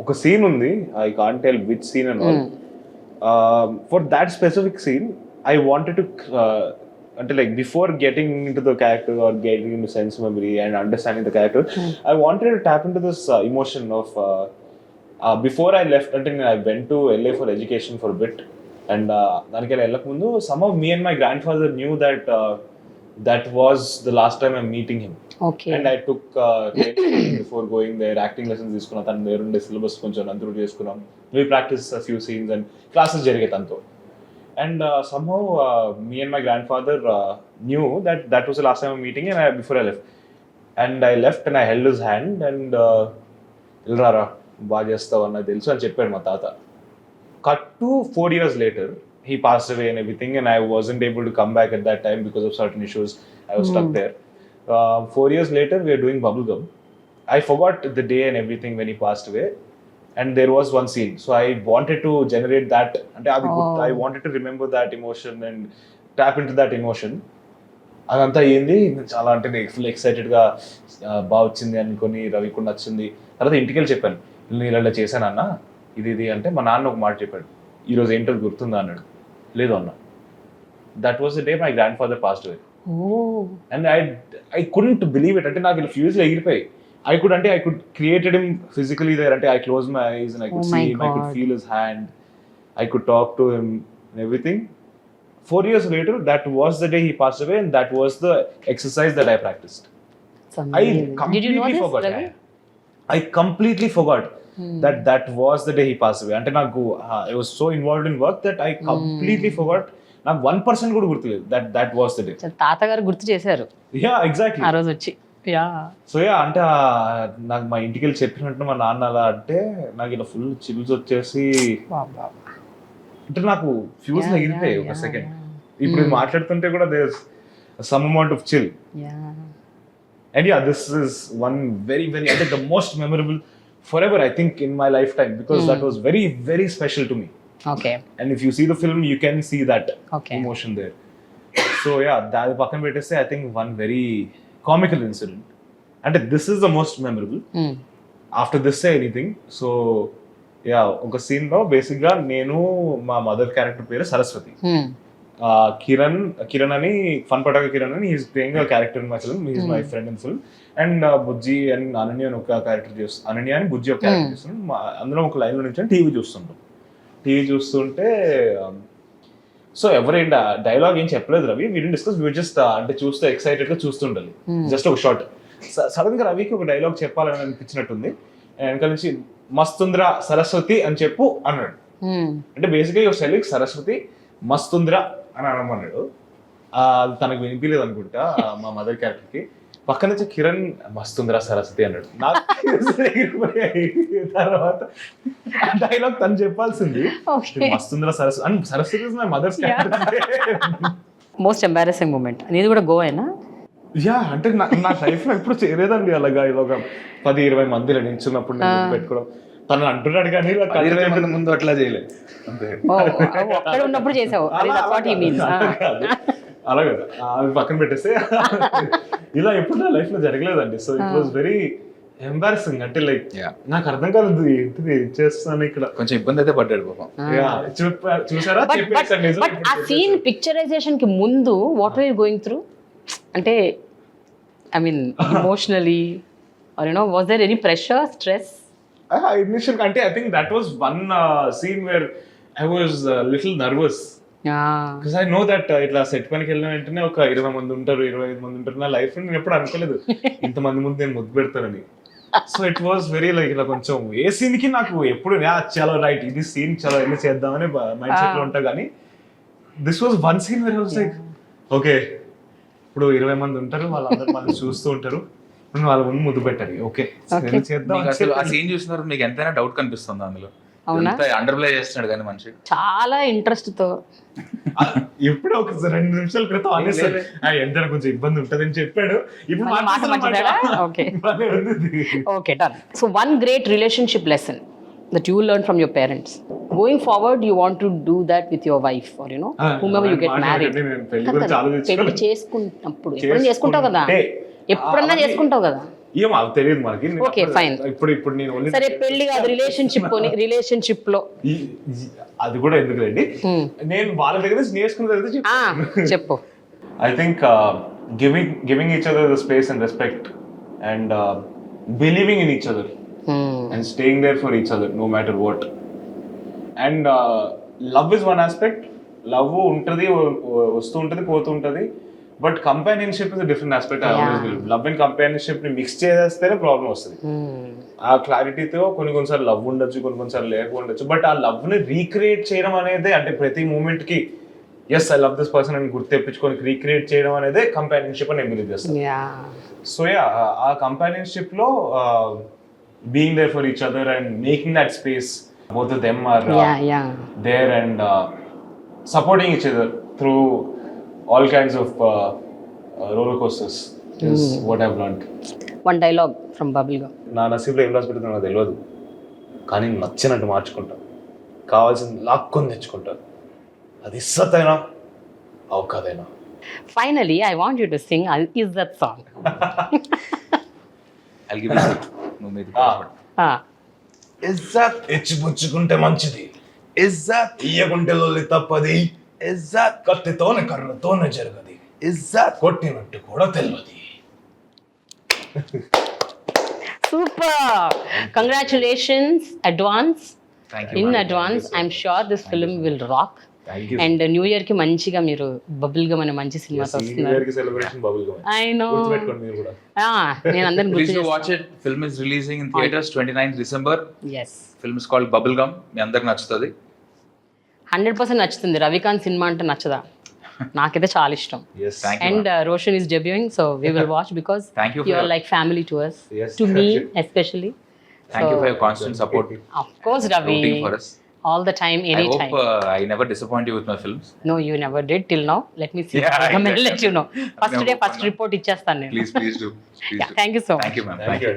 ఒక scene ఉంది, I can't tell which scene and all. For that specific scene I wanted to అంటే like before getting into the character or getting into sense memory and understanding the character, I wanted to tap into this emotion of before I left, until I went to LA for education for a bit, and దానికి వెళ్ళక ముందు somehow me and my grandfather knew that that was the last time I'm meeting him. Okay. And I took before going there acting lessons తీసుకున్నా, తన దగ్గర ఉండే syllabus కొంచెం అంతరు చేసుకున్నాం, we practiced a few scenes and classes జరిగే తనతో. And somehow me and my grandfather knew that that was the last time I'm meeting him before I left. And I left and I held his hand and ilrara బాగా చేస్తావు అన్నది తెలుసు అని చెప్పాడు మా తాత. Cut to 4 years later he passed away and everything, and I wasn't able to come back at that time because of certain issues. I was stuck there. 4 years later we are doing bubblegum. I forgot the day and everything when he passed away, and there was one scene, so I wanted to generate that, and I wanted to remember that emotion and tap into that emotion. అదంతా అయ్యింది, చాలా అంటే full ఎక్సైటెడ్గా బాగా వచ్చింది అనుకొని రవికి నచ్చింది. తర్వాత ఇంటికి వెళ్ళి చెప్పాను, నేను ఇలా చేశాను అన్న, ఇది అంటే మా నాన్న ఒక మాట చెప్పాడు, ఈరోజు ఏంటో గుర్తుందా అన్నాడు. లేదు అన్న. That was the day my grand father passed away. And I couldn't believe it. అంటే నాకు ఇలా ఫ్యూజ్లో ఎగిరిపోయి I could created him physically there. I closed my eyes and I could see him. God. I could feel his hand. I could talk to him and everything. 4 years later, that was the day he passed away, and that was the exercise that I practiced. I completely Did you know this, forgot. Ravi? I completely forgot that was the day he passed away. Ante naku I was so involved in work that I completely forgot. నాకు 1% కూడా గుర్తులేదు that was the day. తాతగారు గుర్తు చేశారు. Yeah, exactly. ఆ రోజు వచ్చి so అంటే నాకు మా ఇంటికి వెళ్ళి చెప్పినట్టు మా నాన్న అలా అంటే నాకు ఇలా ఫుల్ చిల్స్ వచ్చేసి, అంటే నాకు ఫ్యూజ్ ఎగిరిపోయాయి ఒక సెకండ్. ఇప్పుడు మాట్లాడుతుంటే కూడా there is some amount of chill. And yeah, this is one very very, అంటే the most memorable forever I think in my lifetime, because that was very very special to me. Okay. And if you see the film you can see that emotion there. So yeah, that పక్కన పెట్టేస్తే I think one very comical incident, and this is the most memorable. After this say anything. So yeah, ఒక scene లో basic గా నేను, మా mother character పేరు సరస్వతి, కిరణ్ అని fun పటాక Kiran అని he's playing a character in my film. He's my friend in film. And Bujji and Ananya అని ఒక క్యారెక్టర్ చేస్తాను, అనన్య అని బుజ్జి ఒక క్యారెక్టర్ చేస్తున్నాను. అందులో ఒక లైన్ లో నుంచి టీవీ చూస్తుంటే సో ఎవరైనా డైలాగ్ ఏం చెప్పలేదు Ravi, we didn't discuss, we just అంటే చూస్తే ఎక్సైటెడ్ గా చూస్తుండాలి, జస్ట్ ఒక షార్ట్. సడన్ గా రవికి ఒక డైలాగ్ చెప్పాలని అనిపించినట్టుంది, వెనకాల నుంచి మస్తుంద్రా సరస్వతి అని చెప్పు అన్నాడు. అంటే బేసిక్గా యువర్ సెల్లింగ్ సరస్వతి మస్తుంద్రా అని అనమన్నాడు. తనకు వినిపించలేదు అనుకుంటా మా మదర్ క్యారెక్టర్ కి. పక్క నుంచి కిరణ్ మస్తుంద్రా సరస్వతి అన్నాడు. నాకు తర్వాత డైలాగ్ తను చెప్పాల్సింది మస్తుంద్రా Saraswati and Saraswati is my mother's character. Most embarrassing moment అనేది కూడా గోవానా? యా, అంటే నా లైఫ్ లో ఎప్పుడు చేయలేదండి అలాగా. ఇలాగ 10-20 మందిలో నించున్నప్పుడు నేను పెట్టుకోవడం. తను అంటున్నాడు కానీ 20 మంది ముందు అట్లా చేయలేదు. ఉన్నప్పుడు చేసావు అలాగే అది పక్కన పెట్టేస్తే ఇలా ఎప్పుడు నా లైఫ్ లో జరగలేదండి. So it was very embarrassing అంటే లైక్ Yeah. నాకు అర్థం కాలేదు ఏంటిది చేస్తాను ఇక్కడ. కొంచెం ఇబ్బంది అయితే పడ్డాడు పాపం. చూసారా బట్ ఆ సీన్ పిక్చరైజేషన్ కి ముందు what are you going through అంటే I mean emotionally or you know was there any pressure stress? Initial అంటే I think that was one scene where I was little nervous because I know that ఇట్లా set పనికి వెళ్ళిన వెంటనే ఒక 20 మంది ఉంటారు, 25 మంది ఉంటారు. నా లైఫ్ లో నేను ఎప్పుడు అనుకోలేదు ఇంతమంది ముందు నేను ముద్దు పెడతానని. So it was very like ఇలా కొంచెం ఏ సీన్ కి నాకు ఎప్పుడు చాలా రైట్ ఇది సీన్ చాలా వెళ్ళి చేద్దామని మైండ్ సెట్ లో ఉంటా. కానీ this was one scene where I was like okay ఇప్పుడు 20 మంది ఉంటారు, వాళ్ళందరూ మళ్ళీ చూస్తూ ఉంటారు, ఇప్పుడు వాళ్ళ ముందు ముద్దు పెట్టాలి. ఓకే చేద్దాం. అసలు ఆ సీన్ చూసిన తర్వాత మీకు ఎంతైనా డౌట్ కనిపిస్తుంది అందులో. అండర్ ప్లే చేస్తున్నాడు కానీ మనిషి చాలా ఇంట్రెస్ట్ తో. ఎప్పుడు ఒక 2 నిమిషాల క్రితం అనేసాడు ఎంత కొంచెం ఇబ్బంది ఉంటది అని చెప్పాడు. ఇప్పుడు okay done. So one great relationship lesson that you learned from your parents going forward, you want to do that with your wife or you know whomever you get married. పెళ్లి చేసుకున్నప్పుడు ఎప్పుడన్నా చేసుకుంటావు కదా, ఎప్పుడన్నా చేసుకుంటావు కదా. ఏం అది తెలియదు మనకి. Okay fine. ఇప్పుడు నేను సరే పెళ్లి కాదు రిలేషన్షిప్ లో అది కూడా ఎందుకులేండి, నేను వాళ్ళ దగ్గర నుంచి నేర్చుకున్నది చెప్పు. I think giving each other the space and respect and believing in each other and staying there for each other no matter what. And love is one aspect. Love untadi vastu untadi potu untadi, but companionship is a different aspect. I always believe love and companionship ni mix chestene problem vastadi. ఆ clarity తో కొన్ని సార్లు love ఉండొచ్చు, కొన్ని సార్లు లేకపోవచ్చు, but ఆ love ని రీక్రియేట్ చేయడం అనేది అంటే ప్రతి మూమెంట్ కి yes I love this person అని గుర్తు తెప్పించుకొని రీక్రియేట్ చేయడం అనేది కంపానియన్షిప్ అని నేను బిలీవ్ చేస్తాను. సో ఆ కంపానియన్షిప్ లో being there for each other and making that space, both of them are there and supporting each other through all kinds of roller coasters is what I've learned. One dialogue from bubblegum. నా నసీబ్లో ఏం రాసి పెడుతున్నా నాకు తెలియదు, కానీ నచ్చినట్టు మార్చుకుంటా, కావాల్సింది లాక్కొని తెచ్చుకుంటా, అది ఇస్సతైనా అవకాదైనా. Finally I want you to sing Is That song. I'll give you ఇజ్జత్ ఇచ్చిపుచ్చుకుంటే మంచిది, ఇజ్జత్ ఇయ్యకుంటే లొల్లి తప్పది, ఇజ్జత్ కత్తితోనే కర్రతోనే జరగది, ఇజ్జత్ కొట్టినట్టు కూడా తెలియదు. Super, congratulations advance. in advance. I'm sure this film will rock. And new year కి మంచిగా మీరు బబుల్ గమ్ అనే మంచి సినిమాతో వస్తున్నారు. I know. నేను అందరిని గుర్తు చేస్తాను. Watch it. Film is releasing in theaters 29th December. Yes. Film is called Bubblegum. మీ అందరికి నచ్చుతుంది. 100% నచ్చుతుంది. రవికాంత్ సినిమా అంటే నచ్చదా? నాకైతే చాలా ఇష్టం. And Roshan is debuting, so we will watch because you are like family to us. To me especially. Thank you for your constant support. Of course, Ravi. Rooting for us. All the time, anytime. I hope I never disappoint you with my films. No, you never did till now. Let me see. I'm going to let you know. First report ichchestan nenu. Please do. Yeah, thank you so much. Thank you, ma'am. Thank you.